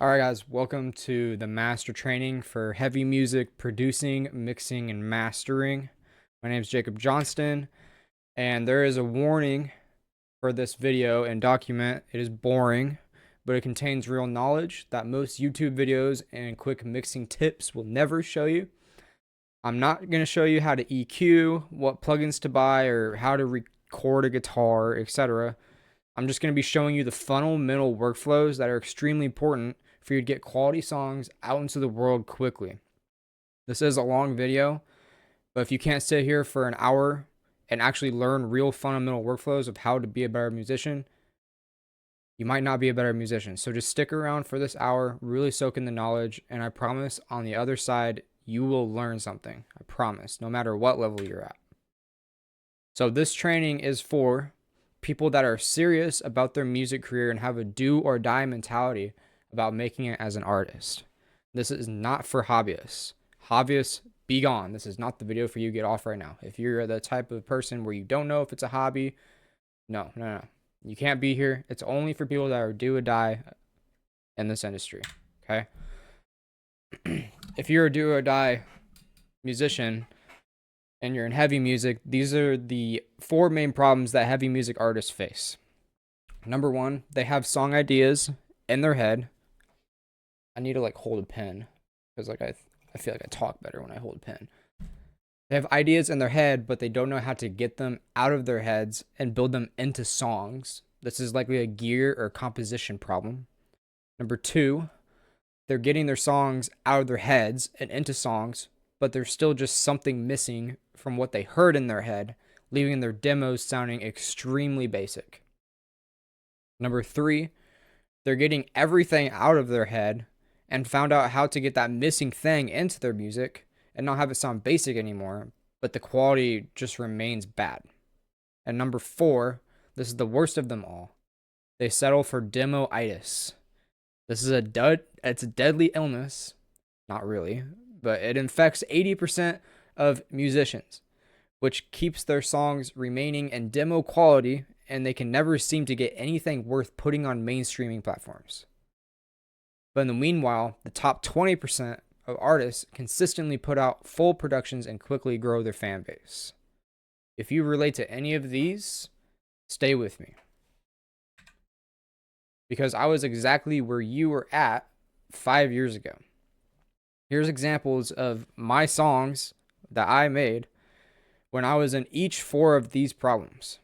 Alright guys, welcome to the master training for heavy music producing, mixing, and mastering. My name is Jacob Johnston, and there is a warning for this video and document. It is boring, but it contains real knowledge that most YouTube videos and quick mixing tips will never show you. I'm not going to show you how to EQ, what plugins to buy, or how to record a guitar, etc. I'm just going to be showing you the fundamental workflows that are extremely important for you to get quality songs out into the world quickly. This is a long video, but if you can't sit here for an hour and actually learn real fundamental workflows of how to be a better musician, you might not be a better musician. So just stick around for this hour, really soak in the knowledge, and I promise on the other side, you will learn something. I promise, no matter what level you're at. So this training is for people that are serious about their music career and have a do or die mentality about making it as an artist. This is not for hobbyists. Hobbyists, be gone. This is not the video for you. Get off right now. If you're the type of person where you don't know if it's a hobby, no. You can't be here. It's only for people that are do or die in this industry, okay? If you're a do or die musician and you're in heavy music, these are the 4 main problems that heavy music artists face. Number 1, they have song ideas in their head. I need to hold a pen because I feel like I talk better when I hold a pen. They have ideas in their head, but they don't know how to get them out of their heads and build them into songs. This is likely a gear or composition problem. Number 2, they're getting their songs out of their heads and into songs, but there's still just something missing from what they heard in their head, leaving their demos sounding extremely basic. Number 3, they're getting everything out of their head and found out how to get that missing thing into their music and not have it sound basic anymore, but the quality just remains bad. And number 4, this is the worst of them all. They settle for demoitis. This is it's a deadly illness. Not really, but it infects 80% of musicians, which keeps their songs remaining in demo quality, and they can never seem to get anything worth putting on mainstreaming platforms. But in the meanwhile, the top 20% of artists consistently put out full productions and quickly grow their fan base. If you relate to any of these, stay with me. Because I was exactly where you were at 5 years ago. Here's examples of my songs that I made when I was in each 4 of these problems.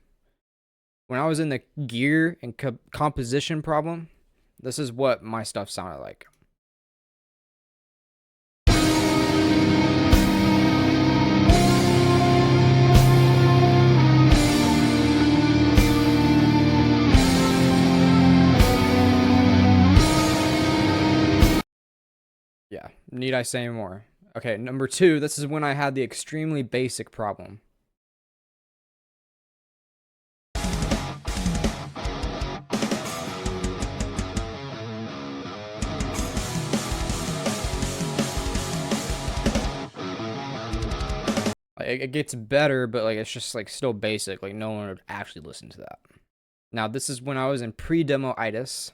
When I was in the gear and composition problem, this is what my stuff sounded like. Yeah, need I say more? Okay, number 2, this is when I had the extremely basic problem. It gets better, but it's just still basic. No one would actually listen to that. Now, this is when I was in pre-demoitis.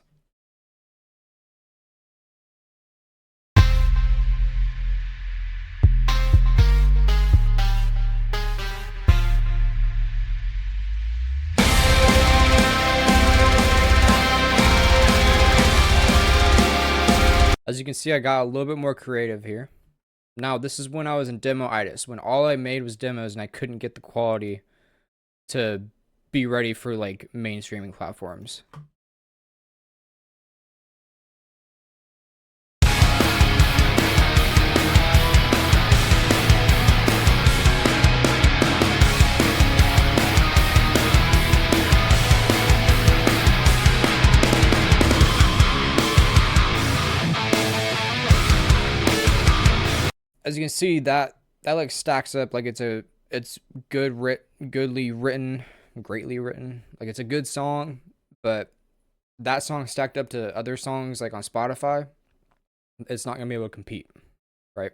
As you can see, I got a little bit more creative here. Now, this is when I was in demoitis, when all I made was demos and I couldn't get the quality to be ready for mainstreaming platforms. As you can see, that stacks up it's goodly written, greatly written. It's a good song, but that song stacked up to other songs on Spotify, it's not gonna be able to compete, right?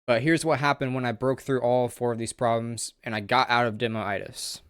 But here's what happened when I broke through all 4 of these problems and I got out of demoitis.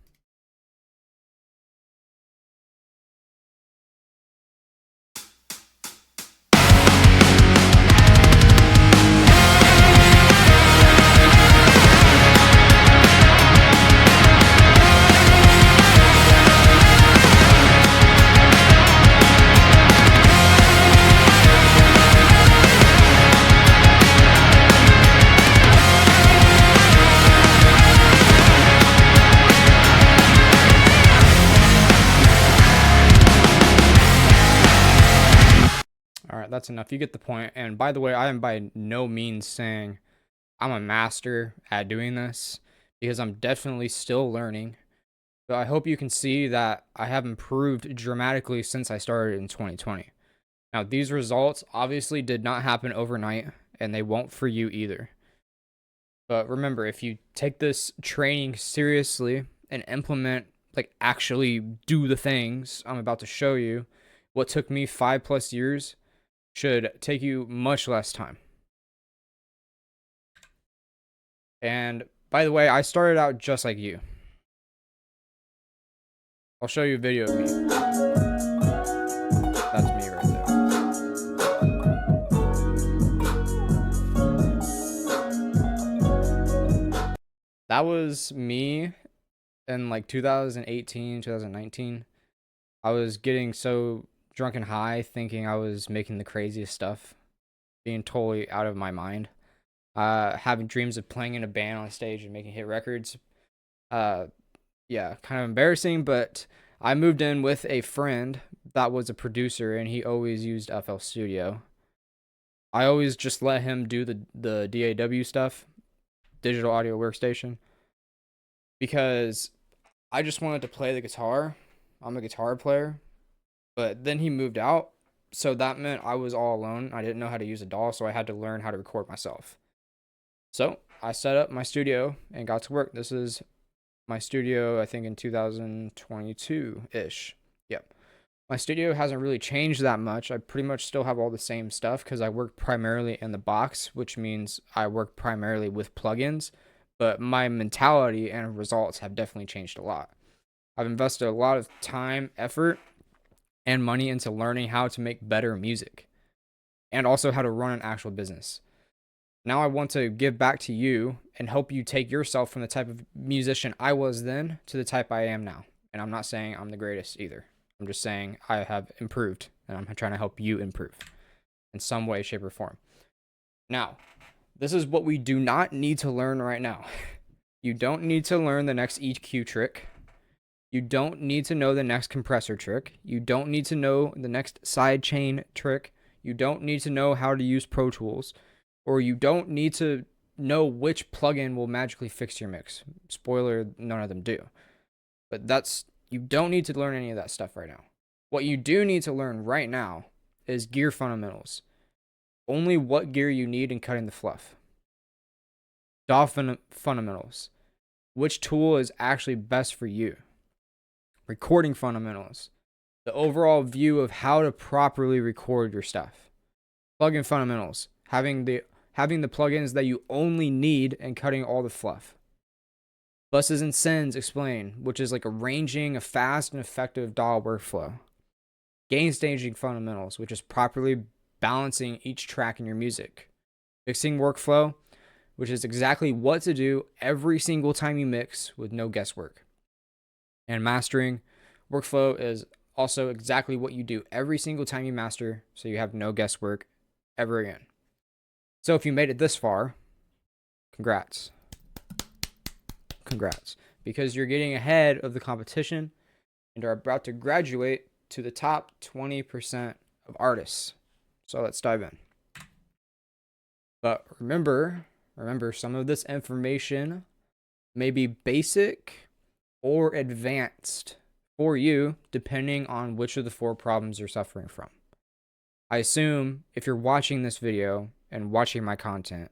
right, that's enough. You get the point. And by the way, I am by no means saying I'm a master at doing this, because I'm definitely still learning. But I hope you can see that I have improved dramatically since I started in 2020. Now, these results obviously did not happen overnight, and they won't for you either. But remember, if you take this training seriously and implement, like actually do the things I'm about to show you, what took me 5+ years should take you much less time. And by the way, I started out just like you. I'll show you a video of me. That's me right there. That was me in like 2018, 2019. I was getting so drunk and high thinking I was making the craziest stuff, being totally out of my mind. Having dreams of playing in a band on stage and making hit records. Yeah, kind of embarrassing, but I moved in with a friend that was a producer, and he always used FL Studio. I always just let him do the DAW stuff, digital audio workstation, because I just wanted to play the guitar. I'm a guitar player, but then he moved out, so that meant I was all alone. I didn't know how to use a DAW, so I had to learn how to record myself. So I set up my studio and got to work. This is my studio, I think in 2022-ish. Yep. My studio hasn't really changed that much. I pretty much still have all the same stuff because I work primarily in the box, which means I work primarily with plugins, but my mentality and results have definitely changed a lot. I've invested a lot of time, effort, and money into learning how to make better music and also how to run an actual business. Now I want to give back to you and help you take yourself from the type of musician I was then to the type I am now. And I'm not saying I'm the greatest either. I'm just saying I have improved, and I'm trying to help you improve in some way, shape, or form. Now, this is what we do not need to learn right now. You don't need to learn the next EQ trick. You don't need to know the next compressor trick. You don't need to know the next sidechain trick. You don't need to know how to use Pro Tools. Or you don't need to know which plugin will magically fix your mix. Spoiler, none of them do. But you don't need to learn any of that stuff right now. What you do need to learn right now is gear fundamentals. Only what gear you need in cutting the fluff. DAW fundamentals. Which tool is actually best for you. Recording fundamentals. The overall view of how to properly record your stuff. Plugin fundamentals. Having the plugins that you only need and cutting all the fluff. Buses and sends explain, which is like arranging a fast and effective DAW workflow. Gain staging fundamentals, which is properly balancing each track in your music. Mixing workflow, which is exactly what to do every single time you mix with no guesswork. And mastering workflow is also exactly what you do every single time you master, so you have no guesswork ever again. So if you made it this far, congrats. Congrats. Because you're getting ahead of the competition and are about to graduate to the top 20% of artists. So let's dive in. But remember, some of this information may be basic or advanced for you, depending on which of the 4 problems you're suffering from. I assume if you're watching this video and watching my content,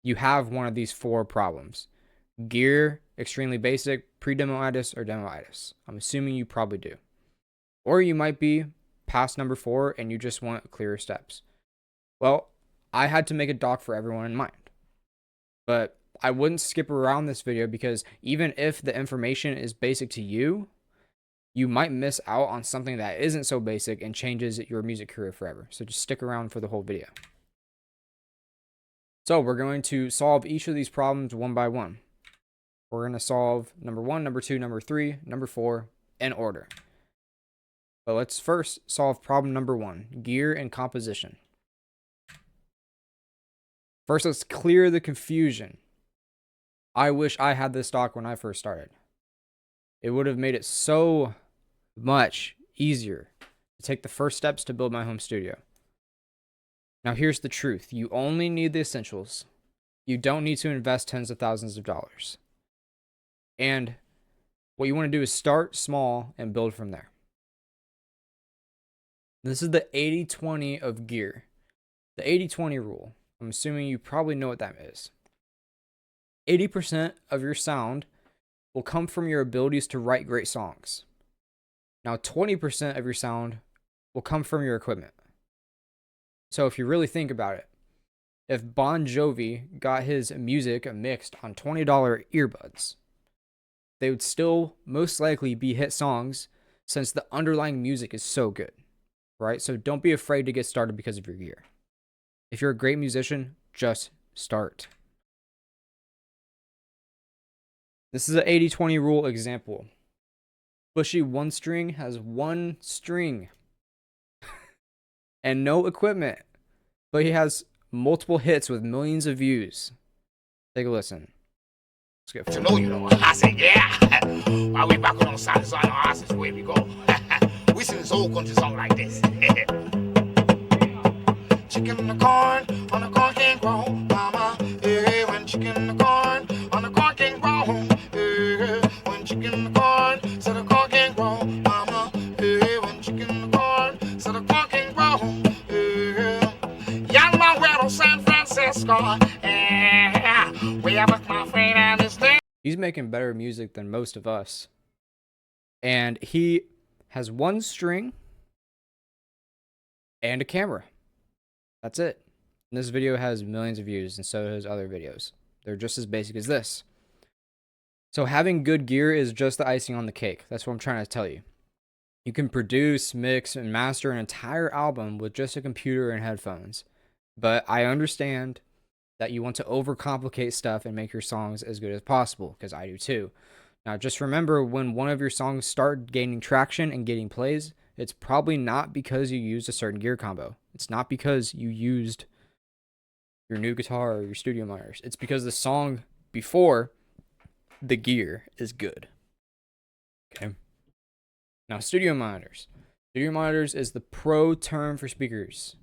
you have one of these 4 problems. Gear, extremely basic, pre-demoitis, or demoitis. I'm assuming you probably do. Or you might be past number 4 and you just want clearer steps. Well, I had to make a doc for everyone in mind. But I wouldn't skip around this video because even if the information is basic to you, you might miss out on something that isn't so basic and changes your music career forever. So just stick around for the whole video. So we're going to solve each of these problems one by one. We're going to solve number 1, number 2, number 3, number 4 in order. But let's first solve problem number 1, gear and composition. First, let's clear the confusion. I wish I had this doc when I first started. It would have made it so much easier to take the first steps to build my home studio. Now, here's the truth. You only need the essentials. You don't need to invest tens of thousands of dollars. And what you want to do is start small and build from there. This is the 80-20 of gear. The 80-20 rule. I'm assuming you probably know what that is. 80% of your sound will come from your abilities to write great songs. Now, 20% of your sound will come from your equipment. So if you really think about it, if Bon Jovi got his music mixed on $20 earbuds, they would still most likely be hit songs since the underlying music is so good, right? So don't be afraid to get started because of your gear. If you're a great musician, just start. This is an 80-20 rule example. Bushy One String has one string and no equipment, but he has multiple hits with millions of views. Take a listen. Let's get to know, I said, yeah. While we back on South Side of us is where we go. We sing this old country song like this. Chicken in the corn, on the corn can't grow, mama. Hey, when chicken in the corn, on the corn can't grow. Hey, when chicken in the corn, so the corn can't grow, mama. Hey, when chicken in the corn, so the corn can't grow. Hey, young man, we're on San Francisco. We have with my friend and his name. He's making better music than most of us. And he has one string and a camera. That's it. And this video has millions of views, and so does other videos. They're just as basic as this. So having good gear is just the icing on the cake. That's what I'm trying to tell you. You can produce, mix, and master an entire album with just a computer and headphones. But I understand that you want to overcomplicate stuff and make your songs as good as possible, because I do too. Now, just remember, when one of your songs start gaining traction and getting plays, it's probably not because you used a certain gear combo. It's not because you used your new guitar or your studio monitors. It's because the song before the gear is good. Okay. Now, studio monitors. Studio monitors is the pro term for speakers.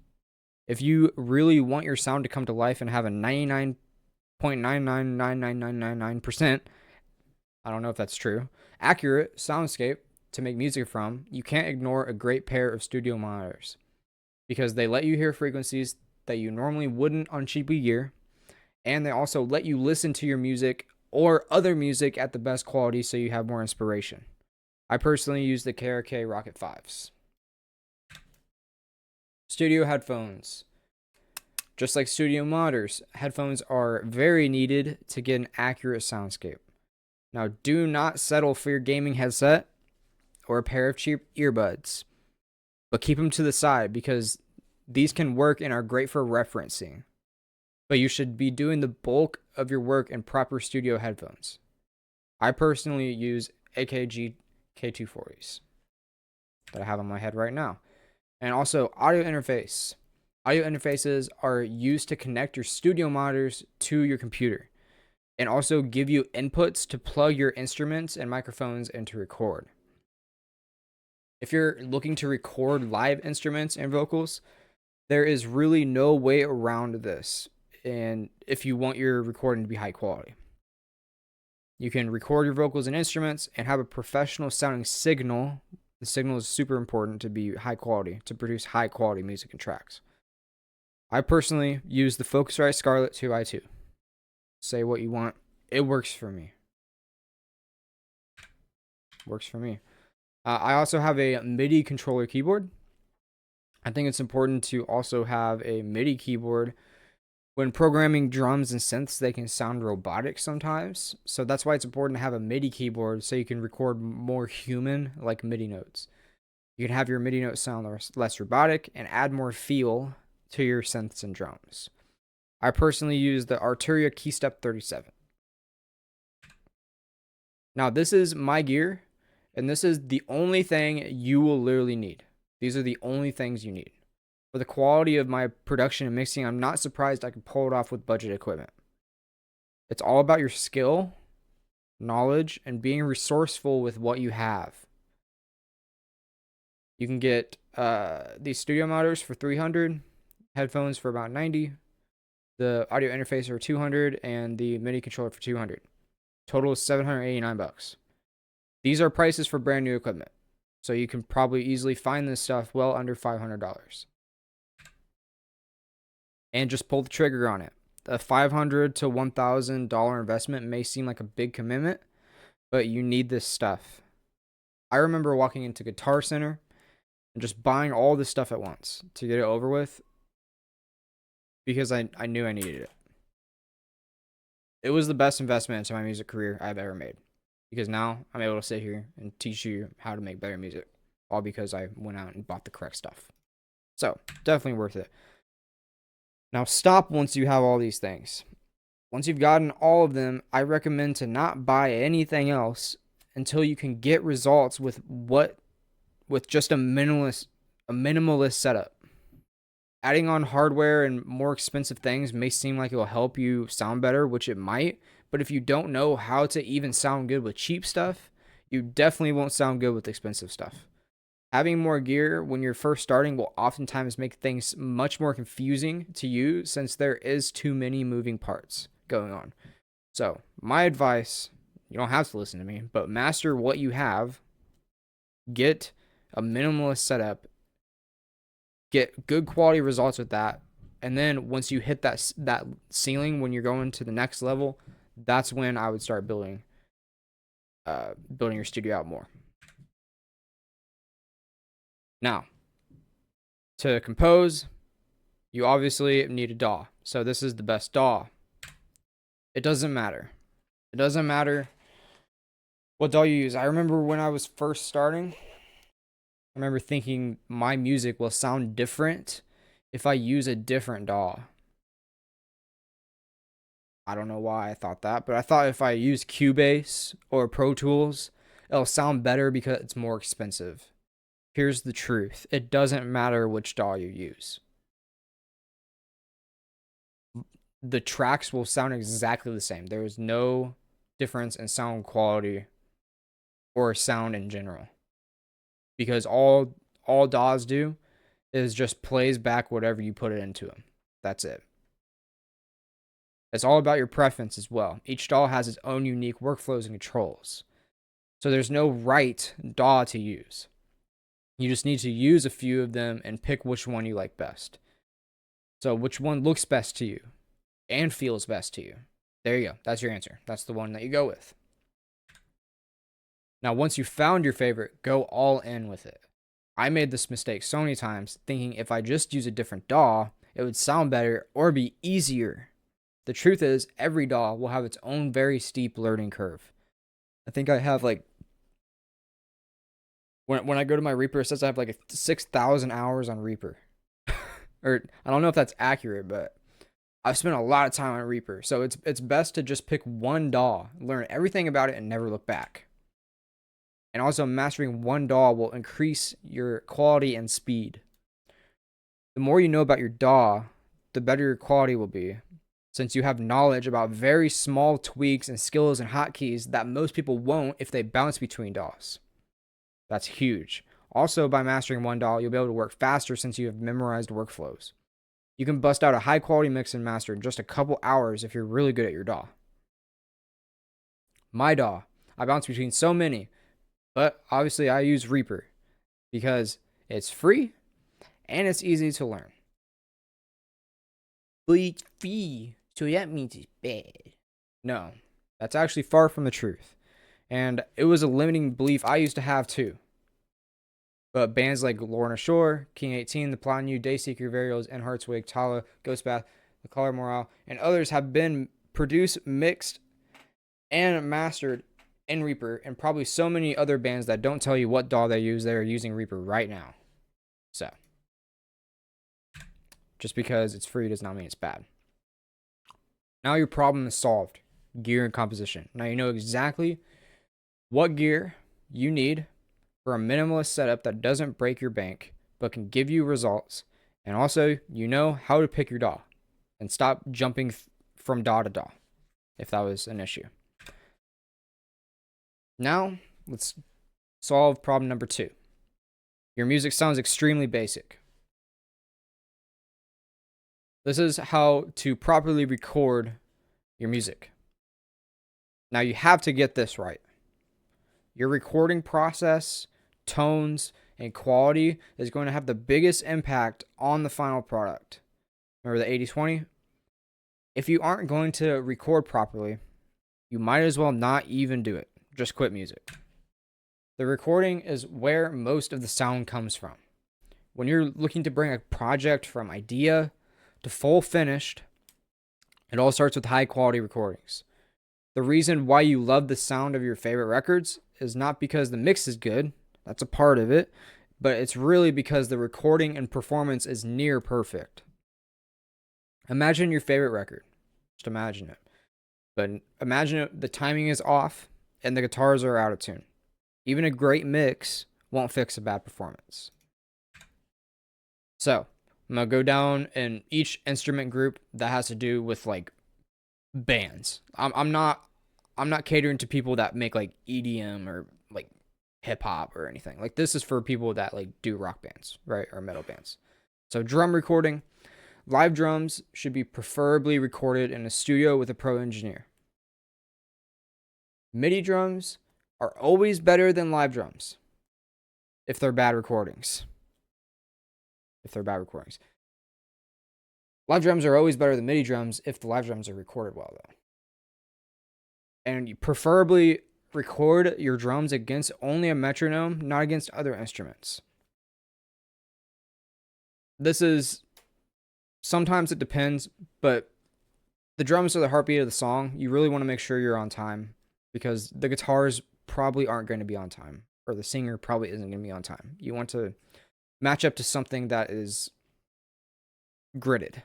If you really want your sound to come to life and have a 99.9999999%, I don't know if that's true, accurate soundscape to make music from, you can't ignore a great pair of studio monitors, because they let you hear frequencies that you normally wouldn't on cheapy gear, and they also let you listen to your music or other music at the best quality so you have more inspiration. I personally use the KRK Rocket 5s. Studio headphones. Just like studio monitors, headphones are very needed to get an accurate soundscape. Now, do not settle for your gaming headset or a pair of cheap earbuds, but keep them to the side because these can work and are great for referencing. But you should be doing the bulk of your work in proper studio headphones. I personally use AKG K240s that I have on my head right now. And also audio interface. Audio interfaces are used to connect your studio monitors to your computer and also give you inputs to plug your instruments and microphones and to record. If you're looking to record live instruments and vocals, there is really no way around this. And if you want your recording to be high quality, you can record your vocals and instruments and have a professional sounding signal. The signal is super important to be high quality, to produce high quality music and tracks. I personally use the Focusrite Scarlett 2i2. Say what you want. It works for me. Works for me. I also have a MIDI controller keyboard. I think it's important to also have a MIDI keyboard. When programming drums and synths, they can sound robotic sometimes. So that's why it's important to have a MIDI keyboard so you can record more human, like MIDI notes. You can have your MIDI notes sound less robotic and add more feel to your synths and drums. I personally use the Arturia Keystep 37. Now, this is my gear, and this is the only thing you will literally need. These are the only things you need. For the quality of my production and mixing, I'm not surprised I can pull it off with budget equipment. It's all about your skill, knowledge, and being resourceful with what you have. You can get these studio monitors for $300. headphones for about 90, the audio interface for 200, and the MIDI controller for 200. Total is $789. These are prices for brand new equipment, so you can probably easily find this stuff well under $500. And just pull the trigger on it. A $500 to $1,000 investment may seem like a big commitment, but you need this stuff. I remember walking into Guitar Center and just buying all this stuff at once to get it over with because I knew I needed it. It was the best investment into my music career I've ever made because now I'm able to sit here and teach you how to make better music, all because I went out and bought the correct stuff. So, definitely worth it. Now, stop once you have all these things. Once you've gotten all of them, I recommend to not buy anything else until you can get results with just a minimalist setup. Adding on hardware and more expensive things may seem like it will help you sound better, which it might, but if you don't know how to even sound good with cheap stuff, you definitely won't sound good with expensive stuff. Having more gear when you're first starting will oftentimes make things much more confusing to you since there is too many moving parts going on. So, my advice, you don't have to listen to me, but master what you have, get a minimalist setup, get good quality results with that, and then once you hit that ceiling when you're going to the next level, that's when I would start building your studio out more. Now, to compose, you obviously need a DAW. So this is the best DAW. It doesn't matter. It doesn't matter what DAW you use. I remember when I was first starting, I remember thinking my music will sound different if I use a different DAW. I don't know why I thought that, but I thought if I use Cubase or Pro Tools, it'll sound better because it's more expensive. Here's the truth. It doesn't matter which DAW you use. The tracks will sound exactly the same. There is no difference in sound quality or sound in general. Because all DAWs do is just plays back whatever you put it into them. That's it. It's all about your preference as well. Each DAW has its own unique workflows and controls. So there's no right DAW to use. You just need to use a few of them and pick which one you like best. So which one looks best to you and feels best to you. There you go. That's your answer. That's the one that you go with. Now, once you found your favorite, go all in with it. I made this mistake so many times, thinking if I just use a different DAW, it would sound better or be easier. The truth is, every DAW will have its own very steep learning curve. I think I have like, when I go to my Reaper, it says I have like 6,000 hours on Reaper. Or I don't know if that's accurate, but I've spent a lot of time on Reaper. So it's best to just pick one DAW, learn everything about it, and never look back. And also, mastering one DAW will increase your quality and speed. The more you know about your DAW, the better your quality will be, since you have knowledge about very small tweaks and skills and hotkeys that most people won't if they bounce between DAWs. That's huge. Also, by mastering one DAW, you'll be able to work faster since you have memorized workflows. You can bust out a high quality mix and master in just a couple hours if you're really good at your DAW. My DAW, I bounce between so many, but obviously I use Reaper because it's free and it's easy to learn. But it's free, so that means it's bad. No, that's actually far from the truth. And it was a limiting belief I used to have too. But bands like Lorna Shore, King 18, The Plan U, Dayseeker, Varials, and Heartswig, Tala, Ghostbath, The Color Morale, and others have been produced, mixed, and mastered in Reaper, and probably so many other bands that don't tell you what DAW they use, they're using Reaper right now. So, just because it's free does not mean it's bad. Now your problem is solved. Gear and composition. Now you know exactly what gear you need for a minimalist setup that doesn't break your bank, but can give you results. And also, you know how to pick your DAW and stop jumping from DAW to DAW if that was an issue. Now, let's solve problem number 2. Your music sounds extremely basic. This is how to properly record your music. Now you have to get this right. Your recording process, tones, and quality is going to have the biggest impact on the final product. Remember the 80-20? If you aren't going to record properly, you might as well not even do it. Just quit music. The recording is where most of the sound comes from. When you're looking to bring a project from idea to full finished, it all starts with high quality recordings. The reason why you love the sound of your favorite records is not because the mix is good, that's a part of it, but it's really because the recording and performance is near perfect. Imagine your favorite record. Just imagine it. But imagine the timing is off and the guitars are out of tune. Even a great mix won't fix a bad performance. So, I'm going to go down in each instrument group that has to do with like bands. I'm not catering to people that make like EDM or like hip hop or anything. Like this is for people that like do rock bands, right? Or metal bands. So, drum recording. Live drums should be preferably recorded in a studio with a pro engineer. MIDI drums are always better than live drums if they're bad recordings. Live drums are always better than MIDI drums if the live drums are recorded well, though. And you preferably record your drums against only a metronome, not against other instruments. This is... Sometimes it depends, but the drums are the heartbeat of the song. You really want to make sure you're on time because the guitars probably aren't going to be on time, or the singer probably isn't going to be on time. You want to match up to something that is gridded.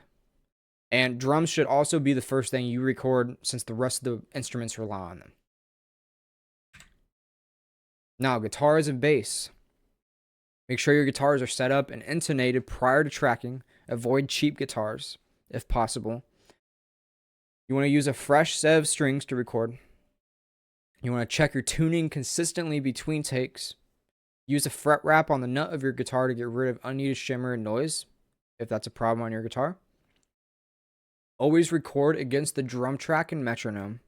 And drums should also be the first thing you record since the rest of the instruments rely on them. Now, guitars and bass. Make sure your guitars are set up and intonated prior to tracking. Avoid cheap guitars, if possible. You want to use a fresh set of strings to record. You want to check your tuning consistently between takes. Use a fret wrap on the nut of your guitar to get rid of unneeded shimmer and noise, if that's a problem on your guitar. Always record against the drum track and metronome,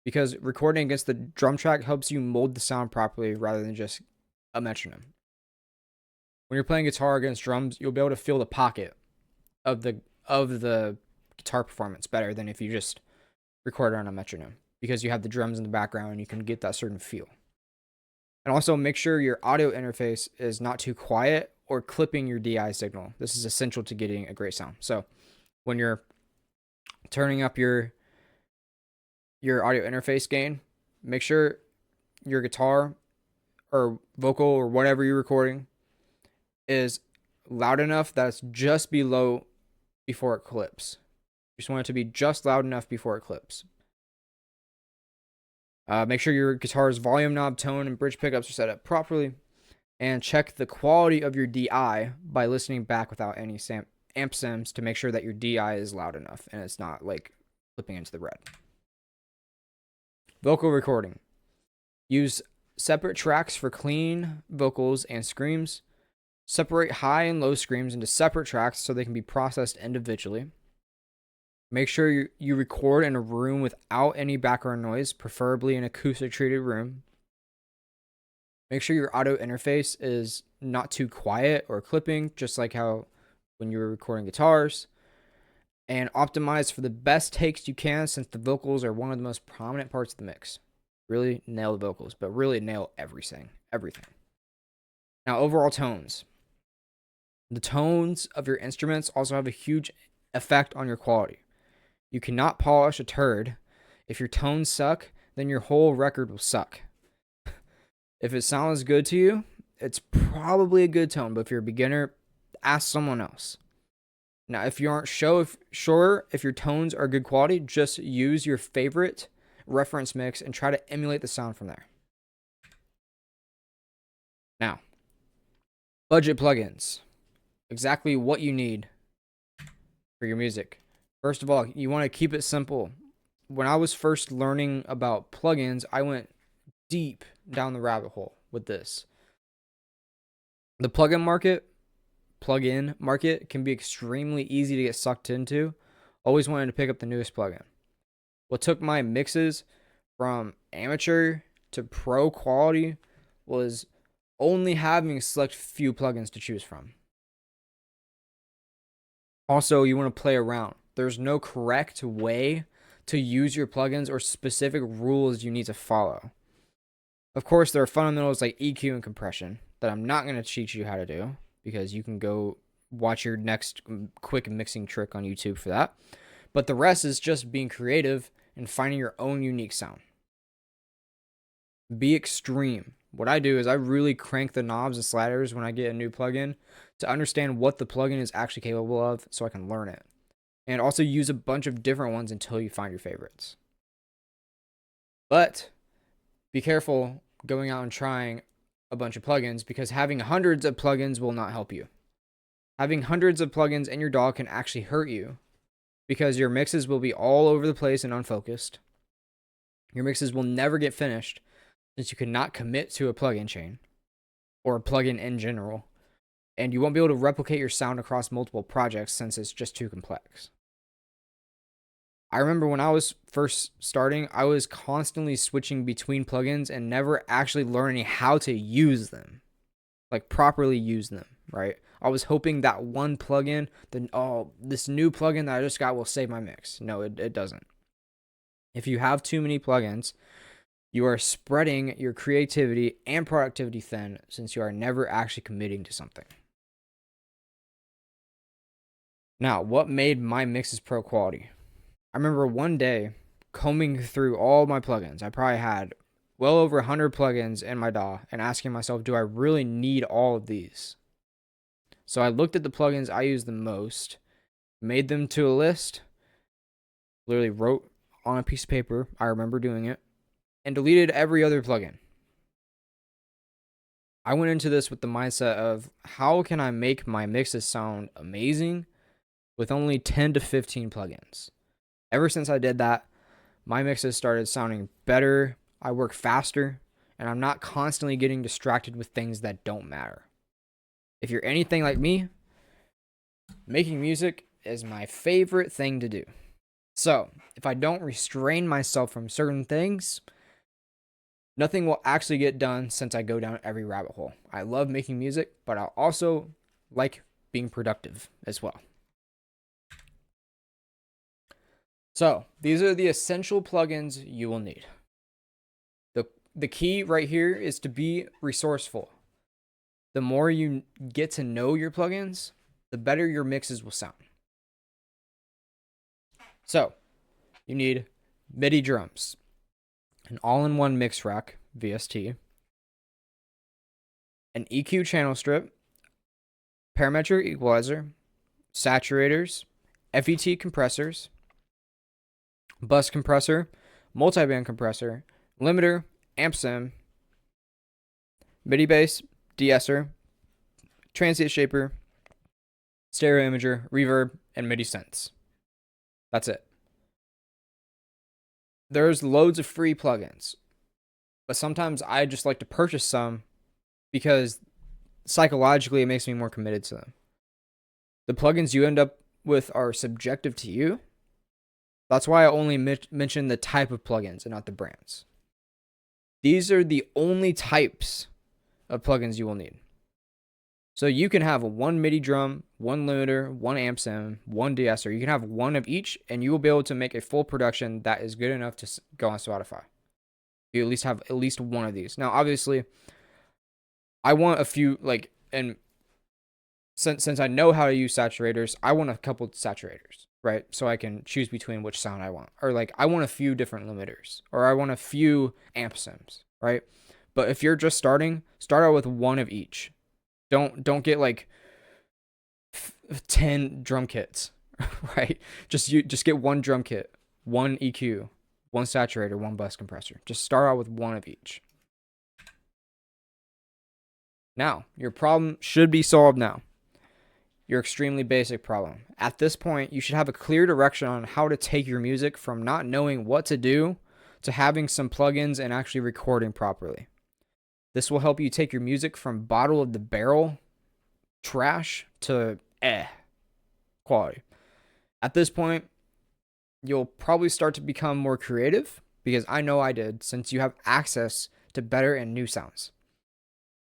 because recording against the drum track helps you mold the sound properly rather than just a metronome. When you're playing guitar against drums, you'll be able to feel the pocket of the guitar performance better than if you just record it on a metronome, because you have the drums in the background and you can get that certain feel. And also make sure your audio interface is not too quiet or clipping your DI signal. This is essential to getting a great sound. So when you're turning up your audio interface gain, make sure your guitar or vocal or whatever you're recording is loud enough that it's just below before it clips. You just want it to be just loud enough before it clips. Make sure your guitar's volume knob, tone, and bridge pickups are set up properly. And check the quality of your DI by listening back without any amp sims to make sure that your DI is loud enough and it's not like flipping into the red. Vocal recording. Use separate tracks for clean vocals and screams. Separate high and low screams into separate tracks so they can be processed individually. Make sure you record in a room without any background noise, preferably an acoustic treated room. Make sure your audio interface is not too quiet or clipping, just like how when you were recording guitars. And optimize for the best takes you can, since the vocals are one of the most prominent parts of the mix. Really nail the vocals, but really nail everything. Now, overall tones. The tones of your instruments also have a huge effect on your quality. You cannot polish a turd. If your tones suck, then your whole record will suck. If it sounds good to you, it's probably a good tone, but if you're a beginner, ask someone else. Now, if you aren't sure if your tones are good quality, just use your favorite reference mix and try to emulate the sound from there. Now, budget plugins. Exactly what you need for your music. First of all, you want to keep it simple. When I was first learning about plugins, I went deep down the rabbit hole with this. The plugin market, plugin market can be extremely easy to get sucked into, always wanting to pick up the newest plugin. What took my mixes from amateur to pro quality was only having a select few plugins to choose from. Also, you want to play around. There's no correct way to use your plugins or specific rules you need to follow. Of course, there are fundamentals like EQ and compression that I'm not going to teach you how to do, because you can go watch your next quick mixing trick on YouTube for that. But the rest is just being creative and finding your own unique sound. Be extreme. What I do is I really crank the knobs and sliders when I get a new plugin to understand what the plugin is actually capable of so I can learn it. And also use a bunch of different ones until you find your favorites. But be careful going out and trying a bunch of plugins, because having hundreds of plugins will not help you. Having hundreds of plugins in your DAW can actually hurt you, because your mixes will be all over the place and unfocused. Your mixes will never get finished since you cannot commit to a plugin chain or a plugin in general, and you won't be able to replicate your sound across multiple projects since it's just too complex. I remember when I was first starting, I was constantly switching between plugins and never actually learning how to use them, like properly use them, right? I was hoping that one plugin, this new plugin that I just got will save my mix. No, it doesn't. If you have too many plugins, you are spreading your creativity and productivity thin, since you are never actually committing to something. Now, what made my mixes pro quality? I remember one day combing through all my plugins. I probably had well over 100 plugins in my DAW and asking myself, do I really need all of these? So I looked at the plugins I use the most, made them to a list, literally wrote on a piece of paper, I remember doing it, and deleted every other plugin. I went into this with the mindset of, how can I make my mixes sound amazing with only 10 to 15 plugins? Ever since I did that, my mixes started sounding better, I work faster, and I'm not constantly getting distracted with things that don't matter. If you're anything like me, making music is my favorite thing to do. So, if I don't restrain myself from certain things, nothing will actually get done, since I go down every rabbit hole. I love making music, but I also like being productive as well. So, these are the essential plugins you will need. The key right here is to be resourceful. The more you get to know your plugins, the better your mixes will sound. So, you need MIDI drums, an all-in-one mix rack, VST, an EQ channel strip, parametric equalizer, saturators, FET compressors, bus compressor, multiband compressor, limiter, amp sim, MIDI bass, de-esser, transient shaper, stereo imager, reverb, and MIDI synths. That's it. There's loads of free plugins, but sometimes I just like to purchase some because psychologically it makes me more committed to them. The plugins you end up with are subjective to you. That's why I only mention the type of plugins and not the brands. These are the only types of plugins you will need. So you can have one MIDI drum, one limiter, one amp sim, one de-esser. You can have one of each, and you will be able to make a full production that is good enough to go on Spotify. You at least have at least one of these. Now, obviously, I want a few, and since I know how to use saturators, I want a couple saturators, right? So I can choose between which sound I want. Or I want a few different limiters, or I want a few amp sims, right? But if you're just starting, start out with one of each. Don't get 10 drum kits, right? Just get one drum kit, one EQ, one saturator, one bus compressor. Just start out with one of each. Now, your problem should be solved now. Your extremely basic problem. At this point, you should have a clear direction on how to take your music from not knowing what to do to having some plugins and actually recording properly. This will help you take your music from bottom of the barrel trash to quality. At this point, you'll probably start to become more creative, because I know I did, since you have access to better and new sounds.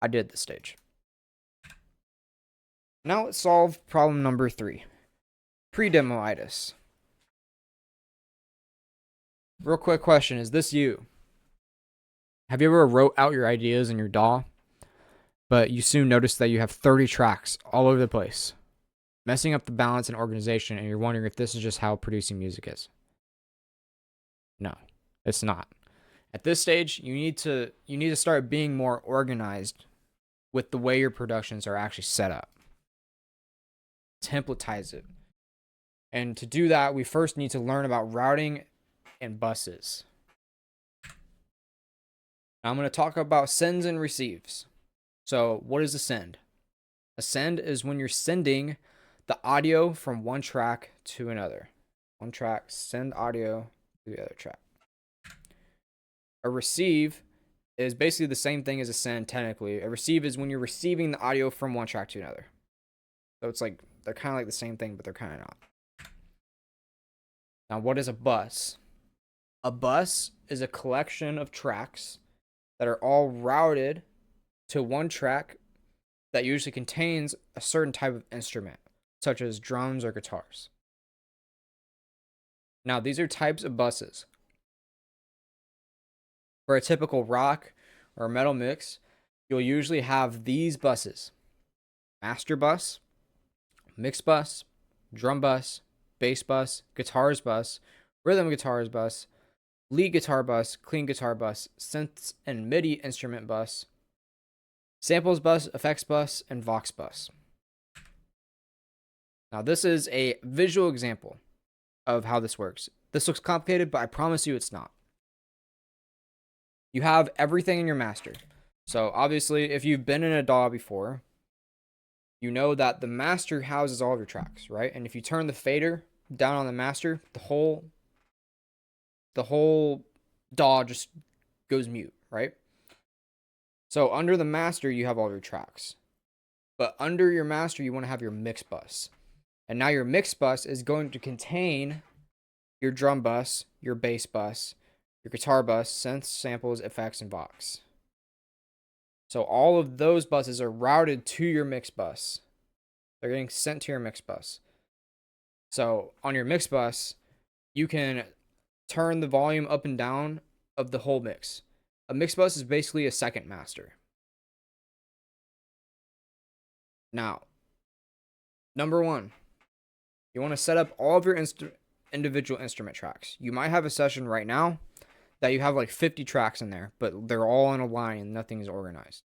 I did this stage. Now let's solve problem number 3. Pre-demoitis. Real quick question, is this you? Have you ever wrote out your ideas in your DAW, but you soon notice that you have 30 tracks all over the place, messing up the balance and organization, and you're wondering if this is just how producing music is? No, it's not. At this stage, you need to start being more organized with the way your productions are actually set up. Templatize it. And to do that, we first need to learn about routing and buses. Now I'm going to talk about sends and receives. So what is a send? A send is when you're sending the audio from one track to another. One track, send audio to the other track. A receive is basically the same thing as a send technically. A receive is when you're receiving the audio from one track to another. So it's like, they're kind of like the same thing, but they're kind of not. Now, what is a bus? A bus is a collection of tracks that are all routed to one track that usually contains a certain type of instrument, such as drums or guitars. Now, these are types of buses. For a typical rock or metal mix, you'll usually have these buses: master bus, mix bus, drum bus, bass bus, guitars bus, rhythm guitars bus, lead guitar bus, clean guitar bus, synths and MIDI instrument bus, samples bus, effects bus, and Vox bus. Now, this is a visual example of how this works. This looks complicated, but I promise you it's not. You have everything in your master. So obviously, if you've been in a DAW before, you know that the master houses all of your tracks, right? And if you turn the fader down on the master, the whole DAW just goes mute, right? So under the master, you have all your tracks. But under your master, you want to have your mix bus. And now your mix bus is going to contain your drum bus, your bass bus, your guitar bus, synths, samples, effects, and Vox. So all of those buses are routed to your mix bus. They're getting sent to your mix bus. So on your mix bus, you can turn the volume up and down of the whole mix. A mix bus is basically a second master. Now, number 1, you want to set up all of your individual instrument tracks. You might have a session right now that you have like 50 tracks in there, but they're all in a line and nothing is organized.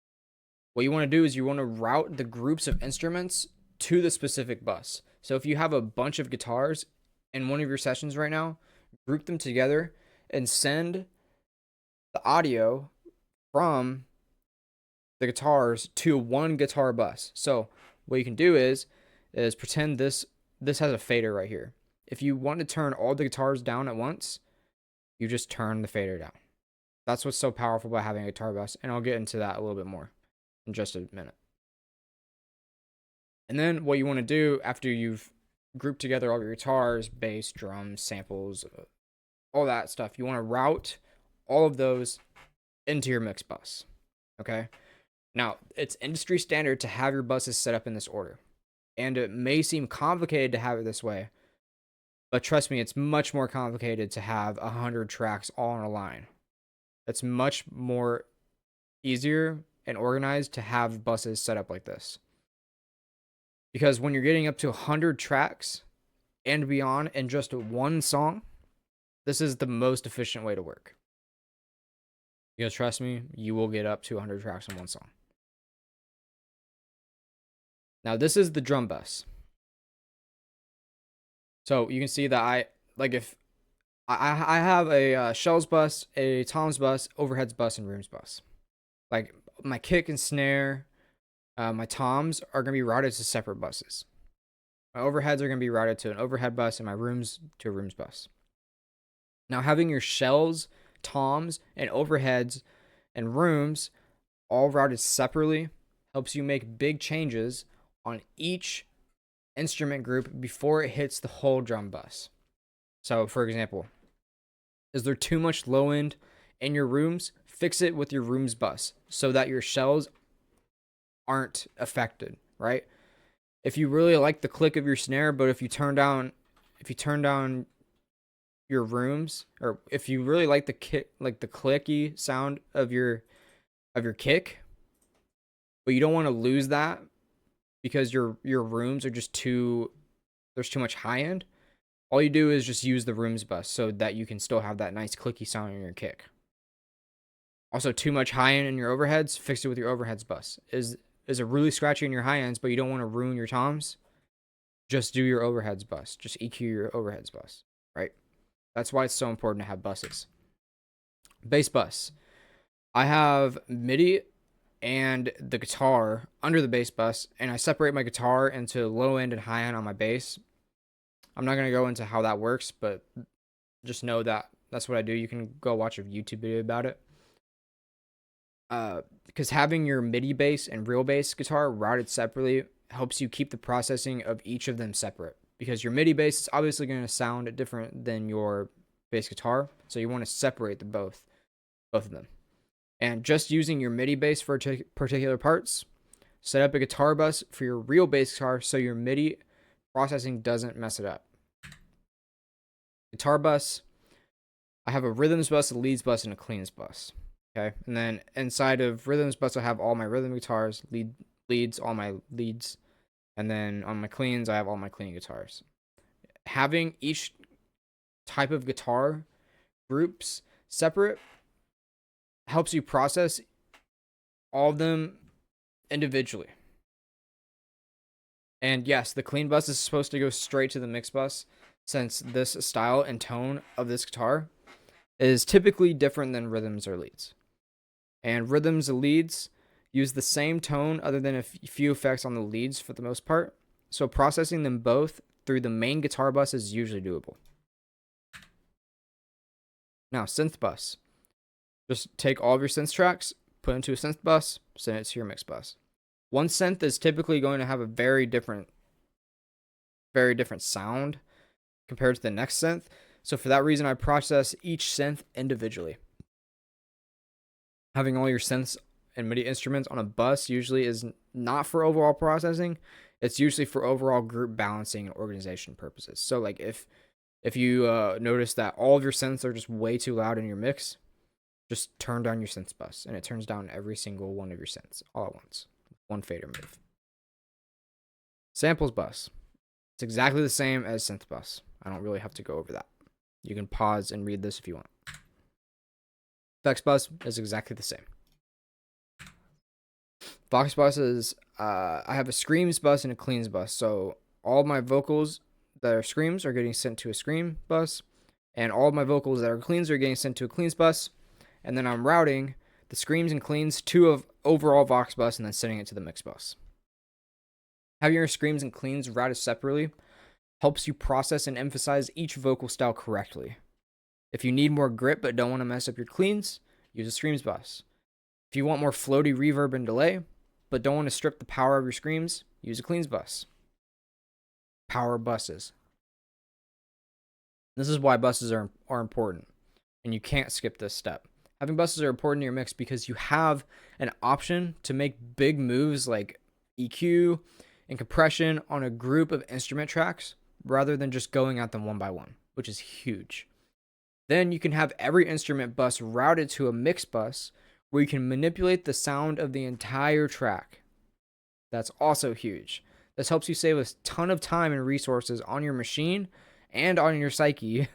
What you want to do is you want to route the groups of instruments to the specific bus. So if you have a bunch of guitars in one of your sessions right now, group them together and send the audio from the guitars to one guitar bus. So what you can do is pretend this has a fader right here. If you want to turn all the guitars down at once, you just turn the fader down. That's what's so powerful about having a guitar bus, and I'll get into that a little bit more in just a minute. And then what you want to do after you've grouped together all your guitars, bass, drums, samples, all that stuff, you want to route all of those into your mix bus. Okay? Now, it's industry standard to have your buses set up in this order. And it may seem complicated to have it this way, but trust me, it's much more complicated to have 100 tracks all on a line. It's much more easier and organized to have buses set up like this. Because when you're getting up to 100 tracks and beyond in just one song, this is the most efficient way to work. Because trust me, you will get up to 100 tracks in one song. Now, this is the drum bus. So you can see that I have a shells bus, a toms bus, overheads bus, and rooms bus. Like my kick and snare, my toms are going to be routed to separate buses. My overheads are going to be routed to an overhead bus, and my rooms to a rooms bus. Now, having your shells, toms, and overheads and rooms all routed separately helps you make big changes on each instrument group before it hits the whole drum bus. So, for example, is there too much low end in your rooms? Fix it with your room's bus so that your shells aren't affected, right? If you really like the click of your snare, but if you turn down your rooms, or if you really like the kick, like the clicky sound of your kick, but you don't want to lose that because your rooms are just there's too much high end, all you do is just use the rooms bus so that you can still have that nice clicky sound in your kick. Also, too much high end in your overheads, fix it with your overheads bus. Is it really scratchy in your high ends, but you don't want to ruin your toms? Just do your overheads bus. Just EQ your overheads bus, right? That's why it's so important to have buses. Bass bus. I have MIDI and the guitar under the bass bus, and I separate my guitar into low end and high end on my bass. I'm not going to go into how that works, but just know that that's what I do. You can go watch a YouTube video about it. Because having your MIDI bass and real bass guitar routed separately helps you keep the processing of each of them separate. Because your MIDI bass is obviously going to sound different than your bass guitar, so you want to separate both of them. And just using your MIDI bass for particular parts, set up a guitar bus for your real bass guitar so your MIDI processing doesn't mess it up. Guitar bus, I have a rhythms bus, a leads bus, and a cleans bus. Okay, and then inside of rhythms bus, I have all my rhythm guitars, leads, all my leads, and then on my cleans, I have all my clean guitars. Having each type of guitar groups separate helps you process all of them individually. And yes, the clean bus is supposed to go straight to the mix bus, since this style and tone of this guitar is typically different than rhythms or leads. And rhythms and leads use the same tone other than a few effects on the leads for the most part. So processing them both through the main guitar bus is usually doable. Now, synth bus. Just take all of your synth tracks, put into a synth bus, send it to your mix bus. One synth is typically going to have a very different sound compared to the next synth. So for that reason, I process each synth individually. Having all your synths and MIDI instruments on a bus usually is not for overall processing. It's usually for overall group balancing and organization purposes. So like if you notice that all of your synths are just way too loud in your mix, just turn down your synths bus, and it turns down every single one of your synths all at once. One fader move. Samples bus. It's exactly the same as synth bus. I don't really have to go over that. You can pause and read this if you want. Effects bus is exactly the same. Vox bus is, I have a screams bus and a cleans bus. So all of my vocals that are screams are getting sent to a scream bus, and all of my vocals that are cleans are getting sent to a cleans bus. And then I'm routing the screams and cleans to an overall Vox bus and then sending it to the mix bus. Having your screams and cleans routed separately helps you process and emphasize each vocal style correctly. If you need more grit but don't want to mess up your cleans, use a screams bus. If you want more floaty reverb and delay but don't want to strip the power of your screams, use a cleans bus. Power buses. This is why buses are important, and you can't skip this step. Having buses are important in your mix because you have an option to make big moves like EQ and compression on a group of instrument tracks rather than just going at them one by one, which is huge. Then you can have every instrument bus routed to a mix bus where you can manipulate the sound of the entire track. That's also huge. This helps you save a ton of time and resources on your machine and on your psyche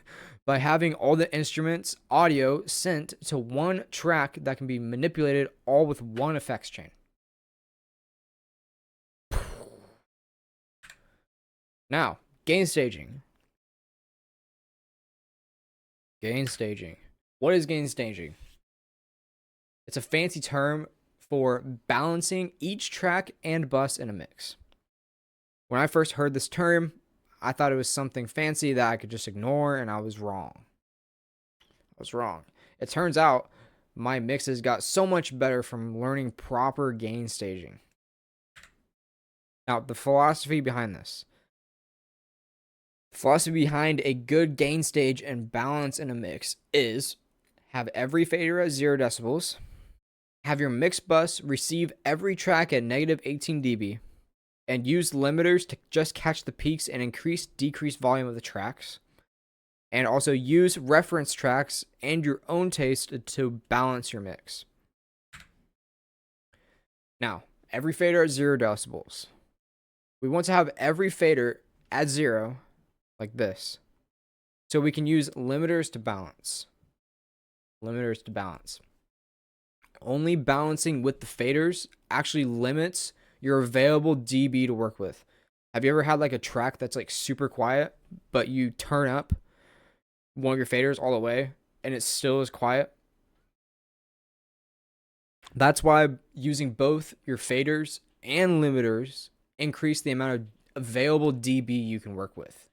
by having all the instruments audio sent to one track that can be manipulated all with one effects chain. Now, gain staging. Gain staging. What is gain staging? It's a fancy term for balancing each track and bus in a mix. When I first heard this term, I thought it was something fancy that I could just ignore, and I was wrong. It turns out my mixes got so much better from learning proper gain staging. Now, the philosophy behind this. Philosophy behind a good gain stage and balance in a mix is have every fader at 0 decibels, have your mix bus receive every track at negative 18 dB, and use limiters to just catch the peaks and decrease volume of the tracks. And also use reference tracks and your own taste to balance your mix. Now, every fader at 0 decibels. We want to have every fader at 0, like this, so we can use limiters to balance. Limiters to balance. Only balancing with the faders actually limits your available dB to work with. Have you ever had like a track that's like super quiet, but you turn up one of your faders all the way and it still is quiet? That's why using both your faders and limiters increase the amount of available dB you can work with.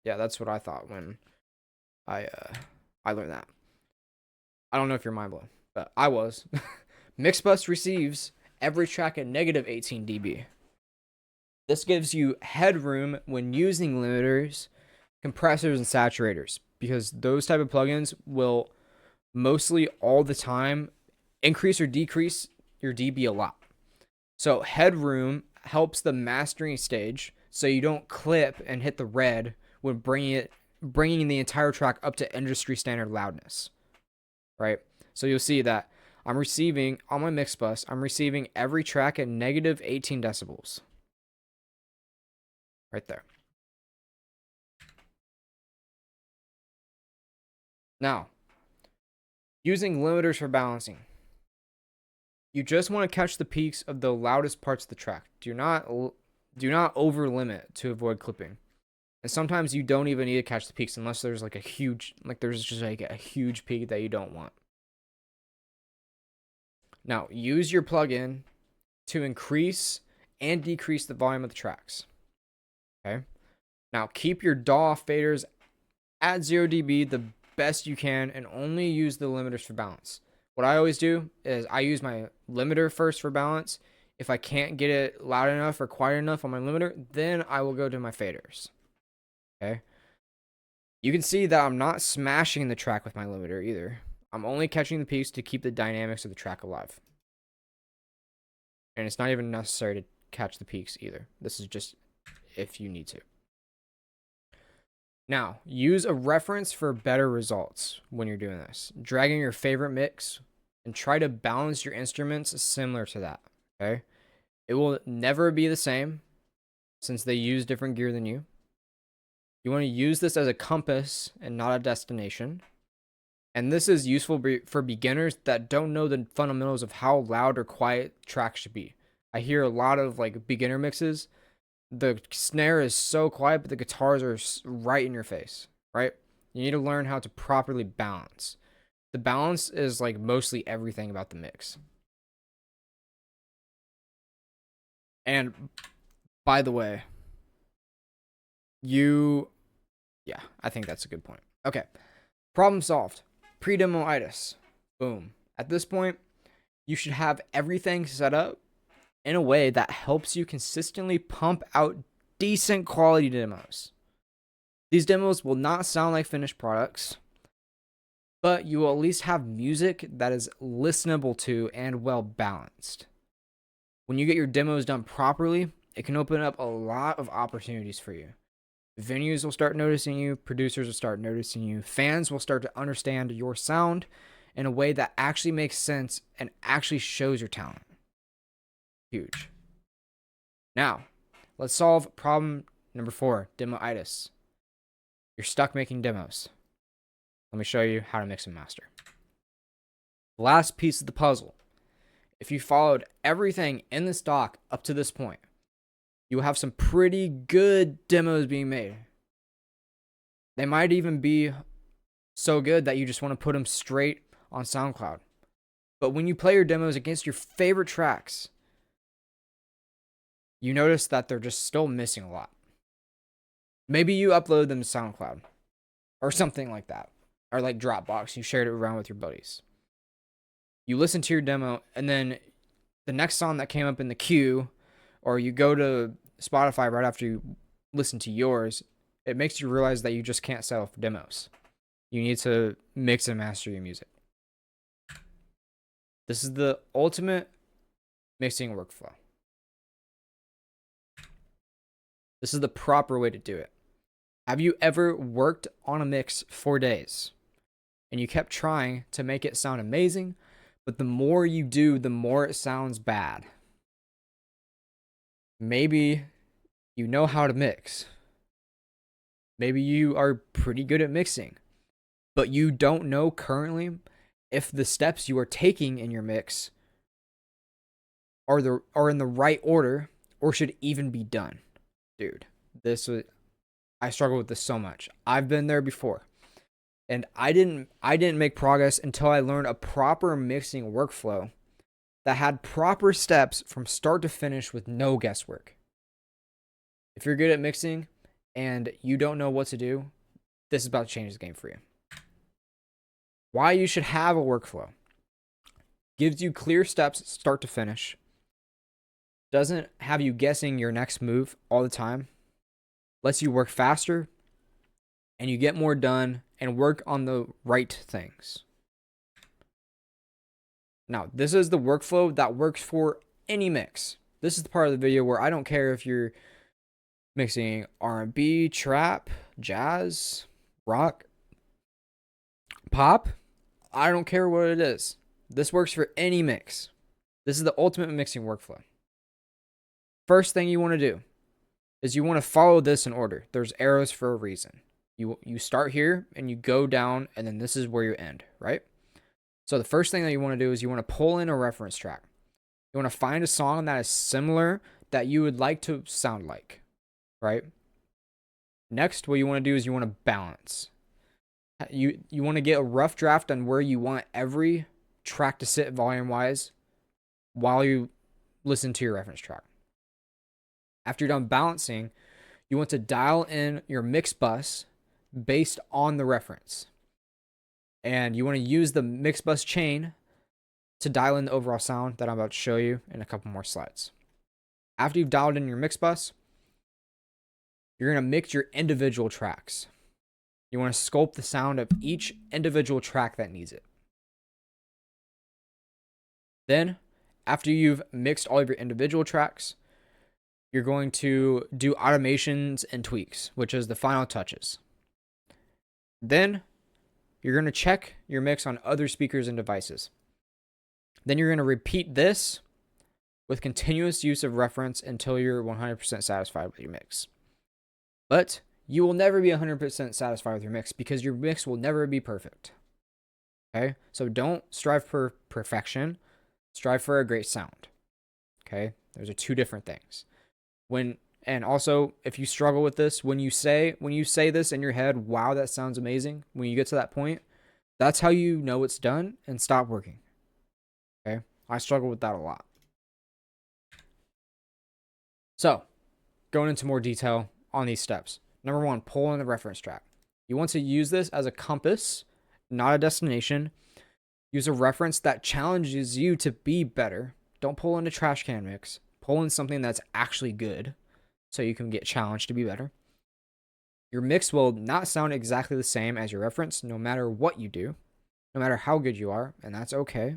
Yeah, that's what I thought when I learned that. I don't know if you're mind blown, but I was. Mixbus receives every track at negative 18 dB. This gives you headroom when using limiters, compressors, and saturators, because those type of plugins will mostly all the time increase or decrease your dB a lot. So headroom helps the mastering stage so you don't clip and hit the red when bringing the entire track up to industry standard loudness, right? So you'll see that I'm receiving, on my mix bus, I'm receiving every track at negative 18 decibels. Right there. Now, using limiters for balancing. You just want to catch the peaks of the loudest parts of the track. Do not over limit to avoid clipping. And sometimes you don't even need to catch the peaks unless there's like a huge peak that you don't want. Now, use your plugin to increase and decrease the volume of the tracks. Okay? Now, keep your DAW faders at 0 dB the best you can and only use the limiters for balance. What I always do is I use my limiter first for balance. If I can't get it loud enough or quiet enough on my limiter, then I will go to my faders. Okay? You can see that I'm not smashing the track with my limiter either. I'm only catching the peaks to keep the dynamics of the track alive. And it's not even necessary to catch the peaks either. This is just if you need to. Now, use a reference for better results when you're doing this. Dragging your favorite mix and try to balance your instruments similar to that, okay? It will never be the same since they use different gear than you. You want to use this as a compass and not a destination. And this is useful for beginners that don't know the fundamentals of how loud or quiet tracks should be. I hear a lot of like beginner mixes. The snare is so quiet, but the guitars are right in your face, right? You need to learn how to properly balance. The balance is like mostly everything about the mix. And by the way, I think that's a good point. Okay. Problem solved. Pre-demoitis. Boom. At this point, you should have everything set up in a way that helps you consistently pump out decent quality demos. These demos will not sound like finished products, but you will at least have music that is listenable to and well balanced. When you get your demos done properly, it can open up a lot of opportunities for you. Venues will start noticing you, producers will start noticing you, fans will start to understand your sound in a way that actually makes sense and actually shows your talent. Huge. Now, let's solve problem number 4, demoitis. You're stuck making demos. Let me show you how to mix and master. Last piece of the puzzle. If you followed everything in this doc up to this point, you will have some pretty good demos being made. They might even be so good that you just want to put them straight on SoundCloud. But when you play your demos against your favorite tracks, you notice that they're just still missing a lot. Maybe you upload them to SoundCloud or something like that, or like Dropbox. You shared it around with your buddies. You listen to your demo and then the next song that came up in the queue, or you go to Spotify right after you listen to yours, it makes you realize that you just can't settle for demos. You need to mix and master your music. This is the ultimate mixing workflow. This is the proper way to do it. Have you ever worked on a mix for days and you kept trying to make it sound amazing, but the more you do, the more it sounds bad? Maybe you know how to mix. Maybe you are pretty good at mixing, but you don't know currently if the steps you are taking in your mix are in the right order or should even be done. Dude, I struggle with this so much. I've been there before. And I didn't make progress until I learned a proper mixing workflow that had proper steps from start to finish with no guesswork. If you're good at mixing and you don't know what to do, this is about to change the game for you. Why you should have a workflow. Gives you clear steps start to finish. Doesn't have you guessing your next move all the time. Lets you work faster and you get more done and work on the right things. Now, this is the workflow that works for any mix. This is the part of the video where I don't care if you're mixing R&B, trap, jazz, rock, pop. I don't care what it is. This works for any mix. This is the ultimate mixing workflow. First thing you want to do is you want to follow this in order. There's arrows for a reason. You start here and you go down and then this is where you end, right? So the first thing that you want to do is you want to pull in a reference track. You want to find a song that is similar that you would like to sound like, right? Next, what you want to do is you want to balance. You want to get a rough draft on where you want every track to sit volume-wise while you listen to your reference track. After you're done balancing, you want to dial in your mix bus based on the reference. And you want to use the mix bus chain to dial in the overall sound that I'm about to show you in a couple more slides. After you've dialed in your mix bus, you're going to mix your individual tracks. You want to sculpt the sound of each individual track that needs it. Then, after you've mixed all of your individual tracks, you're going to do automations and tweaks, which is the final touches. Then, you're going to check your mix on other speakers and devices. Then you're going to repeat this with continuous use of reference until you're 100% satisfied with your mix. But you will never be 100% satisfied with your mix because your mix will never be perfect. Okay? So don't strive for perfection. Strive for a great sound. Okay? Those are two different things. And also, if you struggle with this, when you say this in your head, wow, that sounds amazing, when you get to that point, that's how you know it's done and stop working. Okay? I struggle with that a lot. So, going into more detail on these steps. Number one, pull in the reference track. You want to use this as a compass, not a destination. Use a reference that challenges you to be better. Don't pull in a trash can mix. Pull in something that's actually good so you can get challenged to be better. Your mix will not sound exactly the same as your reference no matter what you do, no matter how good you are, and that's okay.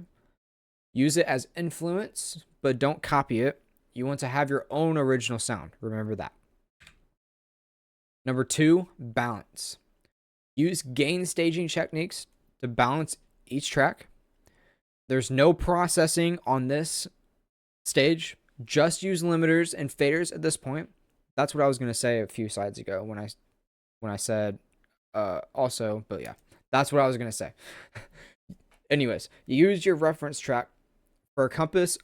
Use it as influence, but don't copy it. You want to have your own original sound. Remember that. Number two, balance. Use gain staging techniques to balance each track. There's no processing on this stage. Just use limiters and faders at this point. That's what I was going to say a few slides ago when I said also, but yeah, that's what I was going to say. Anyways, use your reference track for a compass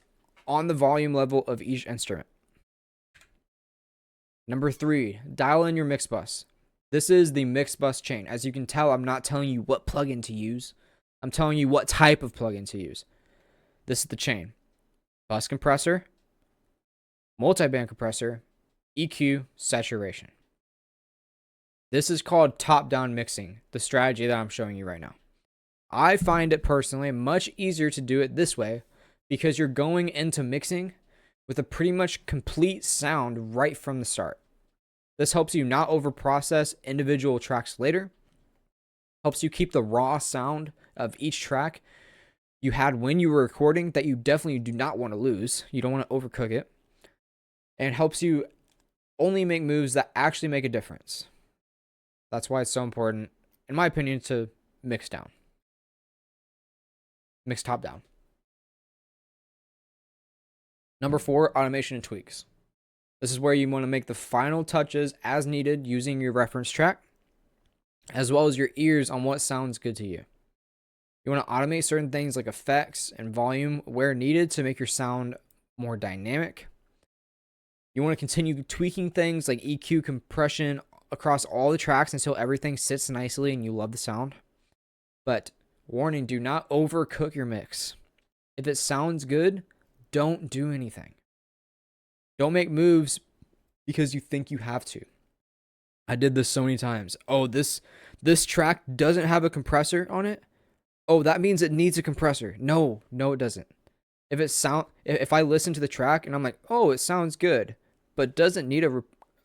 on the volume level of each instrument. Number three, dial in your mix bus. This is the mix bus chain. As you can tell, I'm not telling you what plugin to use. I'm telling you what type of plugin to use. This is the chain. Bus compressor, multiband compressor, EQ, saturation. This is called top-down mixing, the strategy that I'm showing you right now. I find it personally much easier to do it this way because you're going into mixing with a pretty much complete sound right from the start. This helps you not overprocess individual tracks later, helps you keep the raw sound of each track you had when you were recording that you definitely do not want to lose. You don't want to overcook it, and helps you only make moves that actually make a difference. That's why it's so important, in my opinion, to mix top down. Number 4, automation and tweaks. This is where you want to make the final touches as needed using your reference track, as well as your ears on what sounds good to you. You want to automate certain things like effects and volume where needed to make your sound more dynamic. You want to continue tweaking things like EQ, compression across all the tracks until everything sits nicely and you love the sound. But warning, do not overcook your mix. If it sounds good, don't do anything. Don't make moves because you think you have to. I did this so many times. Oh, this track doesn't have a compressor on it. Oh, that means it needs a compressor. No, it doesn't. If I listen to the track and I'm like, oh, it sounds good, but doesn't need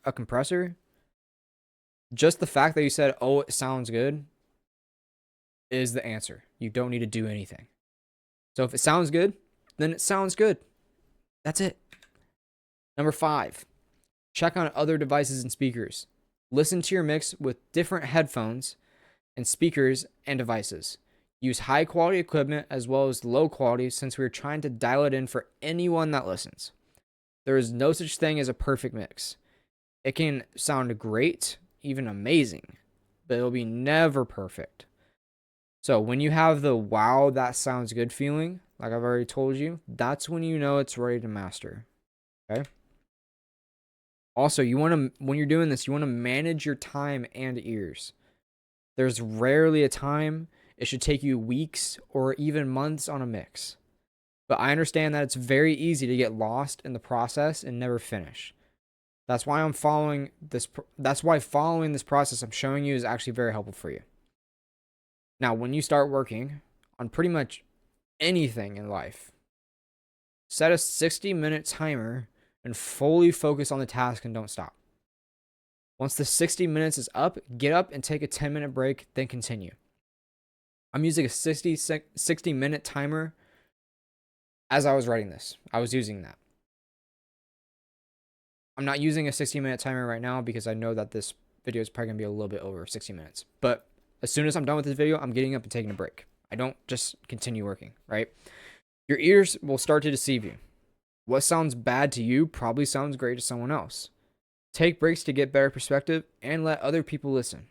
a compressor, just the fact that you said, oh, it sounds good, is the answer. You don't need to do anything. So if it sounds good, then it sounds good. That's it. Number 5, check on other devices and speakers. Listen to your mix with different headphones and speakers and devices. Use high quality equipment as well as low quality since we're trying to dial it in for anyone that listens. There is no such thing as a perfect mix. It can sound great, even amazing, but it'll be never perfect. So when you have the wow, that sounds good feeling, like I've already told you, that's when you know it's ready to master. Okay? Also, when you're doing this, you want to manage your time and ears. There's rarely a time it should take you weeks or even months on a mix. But I understand that it's very easy to get lost in the process and never finish. That's why following this process I'm showing you is actually very helpful for you. Now, when you start working on pretty much anything in life, set a 60-minute timer and fully focus on the task and don't stop. Once the 60 minutes is up, get up and take a 10-minute break, then continue. I'm using a 60-minute timer as I was writing this. I was using that. I'm not using a 60-minute timer right now because I know that this video is probably going to be a little bit over 60 minutes. But as soon as I'm done with this video, I'm getting up and taking a break. I don't just continue working, right? Your ears will start to deceive you. What sounds bad to you probably sounds great to someone else. Take breaks to get better perspective and let other people listen.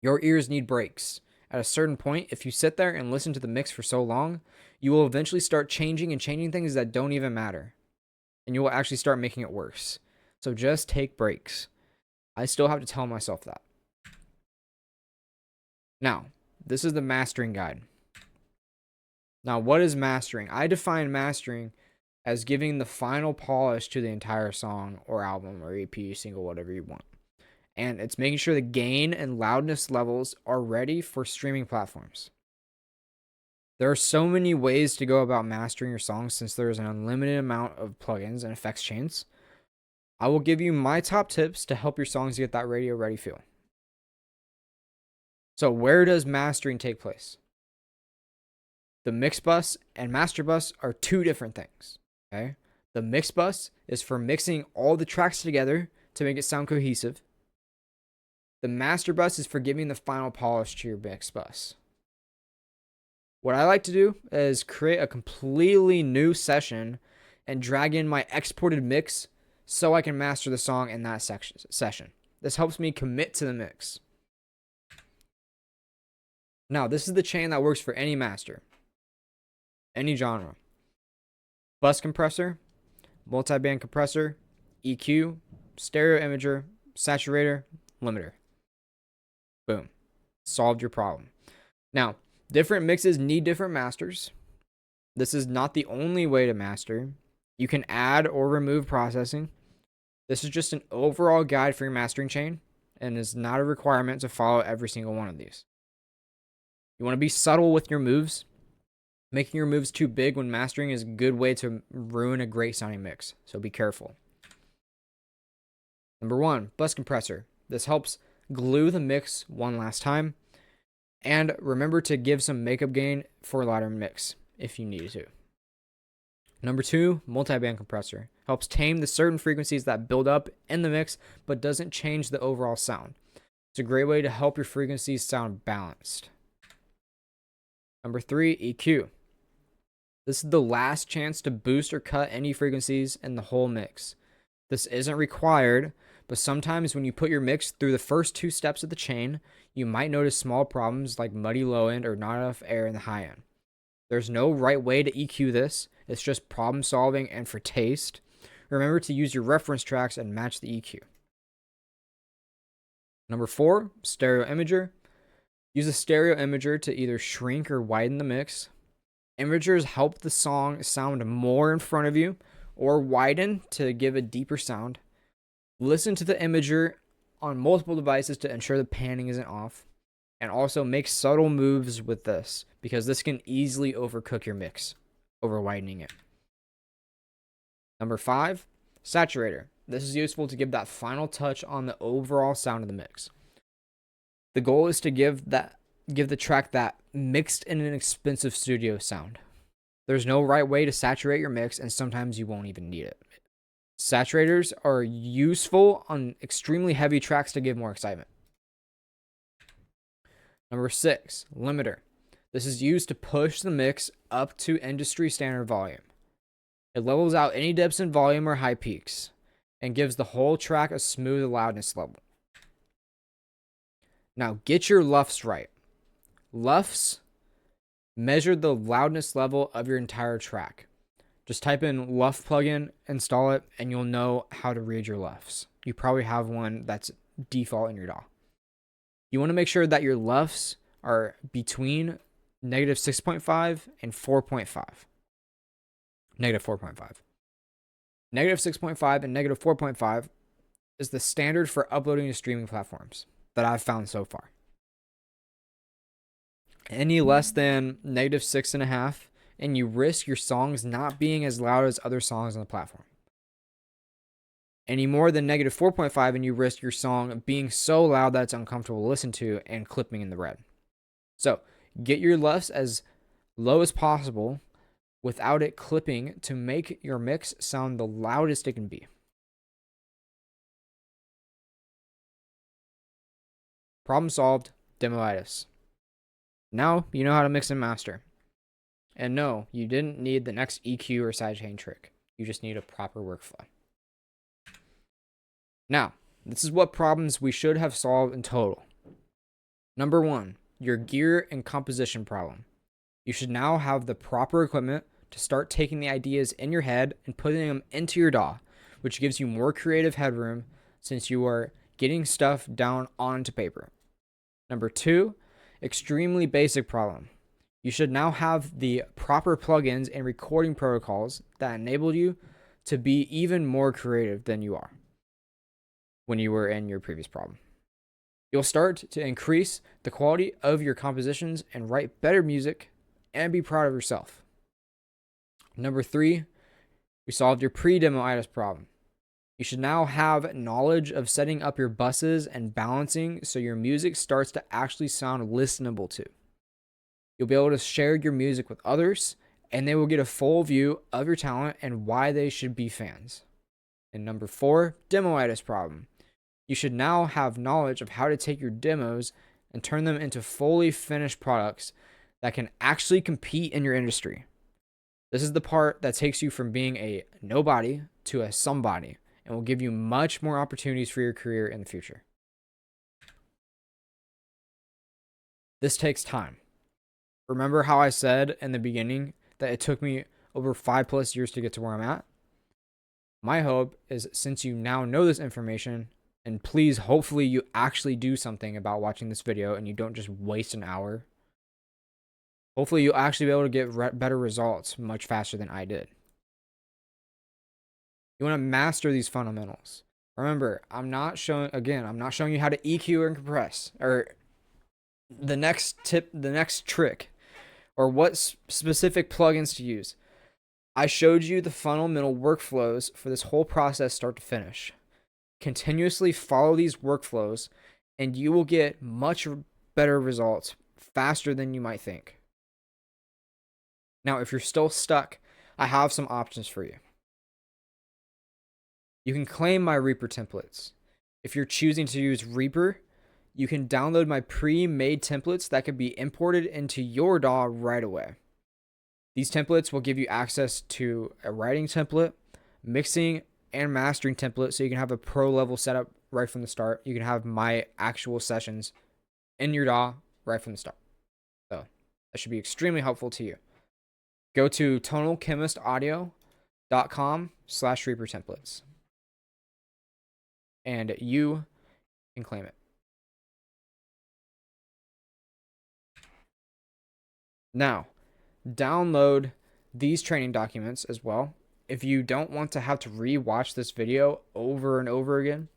Your ears need breaks. At a certain point, if you sit there and listen to the mix for so long, you will eventually start changing things that don't even matter. And you will actually start making it worse. So just take breaks. I still have to tell myself that. Now, this is the mastering guide. Now, what is mastering? I define mastering as giving the final polish to the entire song or album or EP, single, whatever you want. And it's making sure the gain and loudness levels are ready for streaming platforms. There are so many ways to go about mastering your songs since there is an unlimited amount of plugins and effects chains. I will give you my top tips to help your songs get that radio ready feel. So where does mastering take place? The mix bus and master bus are two different things. Okay? The mix bus is for mixing all the tracks together to make it sound cohesive. The master bus is for giving the final polish to your mix bus. What I like to do is create a completely new session and drag in my exported mix so I can master the song in that session. This helps me commit to the mix. Now, this is the chain that works for any master, any genre. Bus compressor, multi-band compressor, EQ, stereo imager, saturator, limiter. Boom. Solved your problem. Now, different mixes need different masters. This is not the only way to master. You can add or remove processing. This is just an overall guide for your mastering chain and is not a requirement to follow every single one of these. You want to be subtle with your moves. Making your moves too big when mastering is a good way to ruin a great sounding mix, so be careful. Number 1, bus compressor. This helps glue the mix one last time. And remember to give some makeup gain for a louder mix if you need to. Number 2, multiband compressor. Helps tame the certain frequencies that build up in the mix but doesn't change the overall sound. It's a great way to help your frequencies sound balanced. Number 3, EQ. This is the last chance to boost or cut any frequencies in the whole mix. This isn't required, but sometimes when you put your mix through the first 2 steps of the chain, you might notice small problems like muddy low end or not enough air in the high end. There's no right way to EQ this. It's just problem solving and for taste. Remember to use your reference tracks and match the EQ. Number 4, stereo imager. Use a stereo imager to either shrink or widen the mix. Imagers help the song sound more in front of you or widen to give a deeper sound. Listen to the imager on multiple devices to ensure the panning isn't off. And also make subtle moves with this because this can easily overcook your mix, over widening it. Number 5, saturator. This is useful to give that final touch on the overall sound of the mix. The goal is to give the track that mixed in an expensive studio sound. There's no right way to saturate your mix, and sometimes you won't even need it. Saturators are useful on extremely heavy tracks to give more excitement. Number 6, limiter. This is used to push the mix up to industry standard volume. It levels out any dips in volume or high peaks and gives the whole track a smooth loudness level. Now get your LUFS right. LUFS measure the loudness level of your entire track. Just type in LUF plugin, install it, and you'll know how to read your LUFS. You probably have one that's default in your DAW. You want to make sure that your LUFS are between negative 6.5 and 4.5. Negative 4.5. Negative 6.5 and negative 4.5 is the standard for uploading to streaming platforms that I've found so far. Any less than negative 6.5, and you risk your songs not being as loud as other songs on the platform. Any more than negative 4.5, and you risk your song being so loud that it's uncomfortable to listen to and clipping in the red. So get your LUFS as low as possible without it clipping to make your mix sound the loudest it can be. Problem solved, demoitis. Now you know how to mix and master. And no, you didn't need the next EQ or sidechain trick. You just need a proper workflow. Now, this is what problems we should have solved in total. Number 1, your gear and composition problem. You should now have the proper equipment to start taking the ideas in your head and putting them into your DAW, which gives you more creative headroom since you are getting stuff down onto paper. Number 2, extremely basic problem. You should now have the proper plugins and recording protocols that enable you to be even more creative than you are when you were in your previous problem. You'll start to increase the quality of your compositions and write better music and be proud of yourself. Number 3, we solved your pre-demoitis problem. You should now have knowledge of setting up your buses and balancing so your music starts to actually sound listenable to. You'll be able to share your music with others, and they will get a full view of your talent and why they should be fans. And number 4, demoitis problem. You should now have knowledge of how to take your demos and turn them into fully finished products that can actually compete in your industry. This is the part that takes you from being a nobody to a somebody and will give you much more opportunities for your career in the future. This takes time. Remember how I said in the beginning that it took me over 5+ years to get to where I'm at? My hope is, since you now know this information, and please, hopefully you actually do something about watching this video and you don't just waste an hour. Hopefully you'll actually be able to get better results much faster than I did. You want to master these fundamentals. Remember, I'm not showing you how to EQ and compress, or the next trick. or what specific plugins to use. I showed you the fundamental workflows for this whole process start to finish. Continuously follow these workflows and you will get much better results faster than you might think. Now, if you're still stuck, I have some options for you. You can claim my Reaper templates. If you're choosing to use Reaper, you can download my pre-made templates that can be imported into your DAW right away. These templates will give you access to a writing template, mixing and mastering template, so you can have a pro level setup right from the start. You can have my actual sessions in your DAW right from the start. So that should be extremely helpful to you. Go to tonalchemistaudio.com/Reaper templates and you can claim it. Now, download these training documents as well. If you don't want to have to re-watch this video over and over again,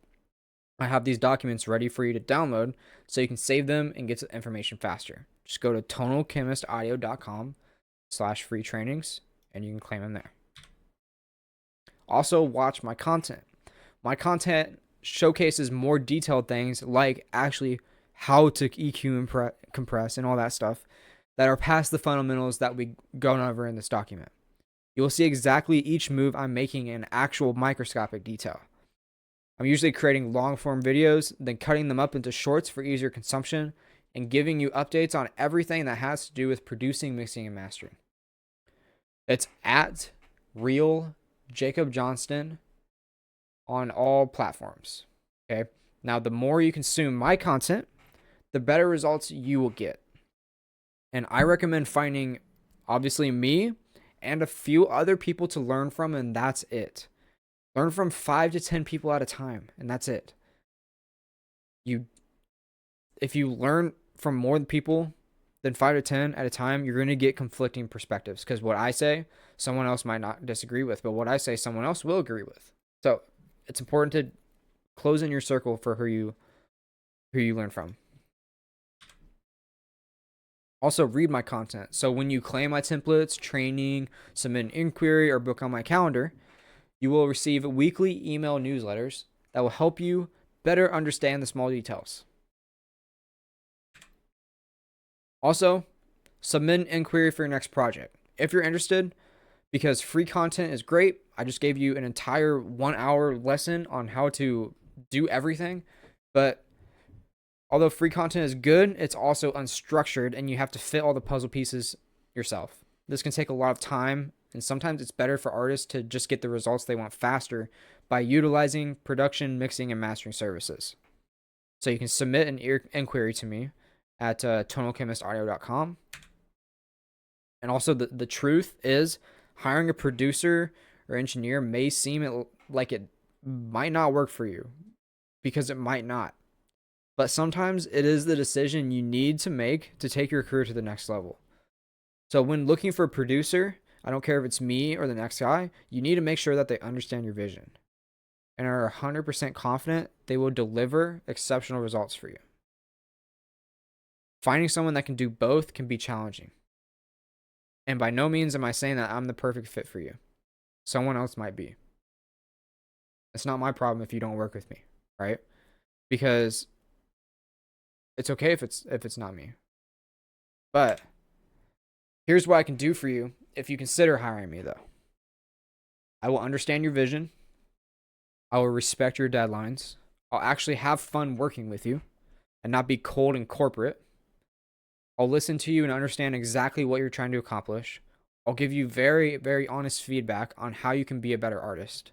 I have these documents ready for you to download so you can save them and get the information faster. Just go to tonalchemistaudio.com/free trainings and you can claim them there. Also, watch my content. My content showcases more detailed things like actually how to EQ and compress and all that stuff that are past the fundamentals that we gone over in this document. You will see exactly each move I'm making in actual microscopic detail. I'm usually creating long form videos, then cutting them up into shorts for easier consumption, and giving you updates on everything that has to do with producing, mixing, and mastering. It's at Real Jacob Johnston on all platforms. Okay. Now, the more you consume my content, the better results you will get. And I recommend finding, obviously, me and a few other people to learn from, and that's it. Learn from 5 to 10 people at a time, and that's it. If you learn from more people than 5 to 10 at a time, you're going to get conflicting perspectives, because what I say, someone else might not disagree with, but what I say, someone else will agree with. So it's important to close in your circle for who you learn from. Also, read my content. So when you claim my templates, training, submit an inquiry, or book on my calendar, you will receive weekly email newsletters that will help you better understand the small details. Also, submit an inquiry for your next project. If you're interested, because free content is great, I just gave you an entire 1-hour lesson on how to do everything, but although free content is good, it's also unstructured and you have to fit all the puzzle pieces yourself. This can take a lot of time, and sometimes it's better for artists to just get the results they want faster by utilizing production, mixing, and mastering services. So you can submit an inquiry to me at tonalchemistaudio.com. And also, the truth is, hiring a producer or engineer may seem like it might not work for you, because it might not. But sometimes it is the decision you need to make to take your career to the next level. So when looking for a producer, I don't care if it's me or the next guy, you need to make sure that they understand your vision and are 100% confident they will deliver exceptional results for you. Finding someone that can do both can be challenging. And by no means am I saying that I'm the perfect fit for you. Someone else might be. It's not my problem if you don't work with me, right? Because it's okay if it's not me. But here's what I can do for you if you consider hiring me, though. I will understand your vision. I will respect your deadlines. I'll actually have fun working with you and not be cold and corporate. I'll listen to you and understand exactly what you're trying to accomplish. I'll give you very, very honest feedback on how you can be a better artist.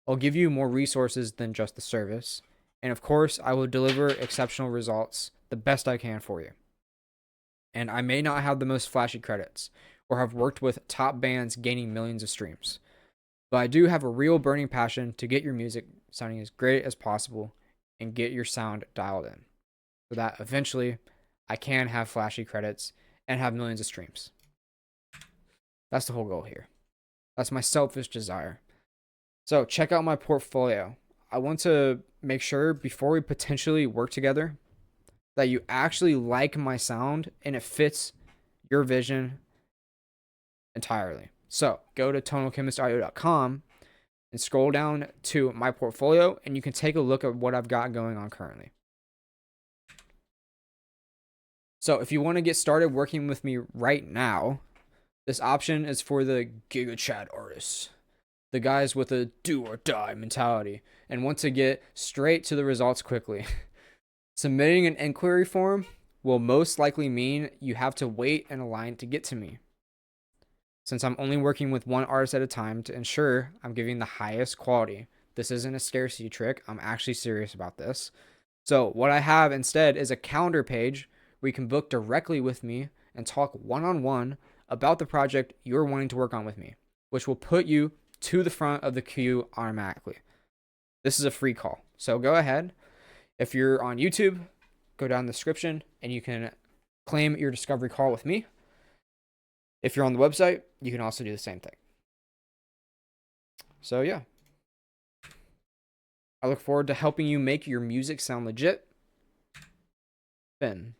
I'll give you more resources than just the service. And of course, I will deliver exceptional results the best I can for you. And I may not have the most flashy credits or have worked with top bands gaining millions of streams, but I do have a real burning passion to get your music sounding as great as possible and get your sound dialed in so that eventually I can have flashy credits and have millions of streams. That's the whole goal here. That's my selfish desire. So check out my portfolio. I want to make sure before we potentially work together that you actually like my sound and it fits your vision entirely. So go to tonalchemistaudio.com and scroll down to my portfolio, and you can take a look at what I've got going on currently. So if you want to get started working with me right now, this option is for the Giga Chad artists, the guys with a do or die mentality, and want to get straight to the results quickly. Submitting an inquiry form will most likely mean you have to wait in a line to get to me, since I'm only working with one artist at a time to ensure I'm giving the highest quality. This isn't a scarcity trick. I'm actually serious about this. So what I have instead is a calendar page where you can book directly with me and talk one-on-one about the project you're wanting to work on with me, which will put you to the front of the queue automatically. This is a free call. So go ahead. If you're on YouTube, go down the description and you can claim your discovery call with me. If you're on the website, you can also do the same thing. So yeah. I look forward to helping you make your music sound legit. Ben.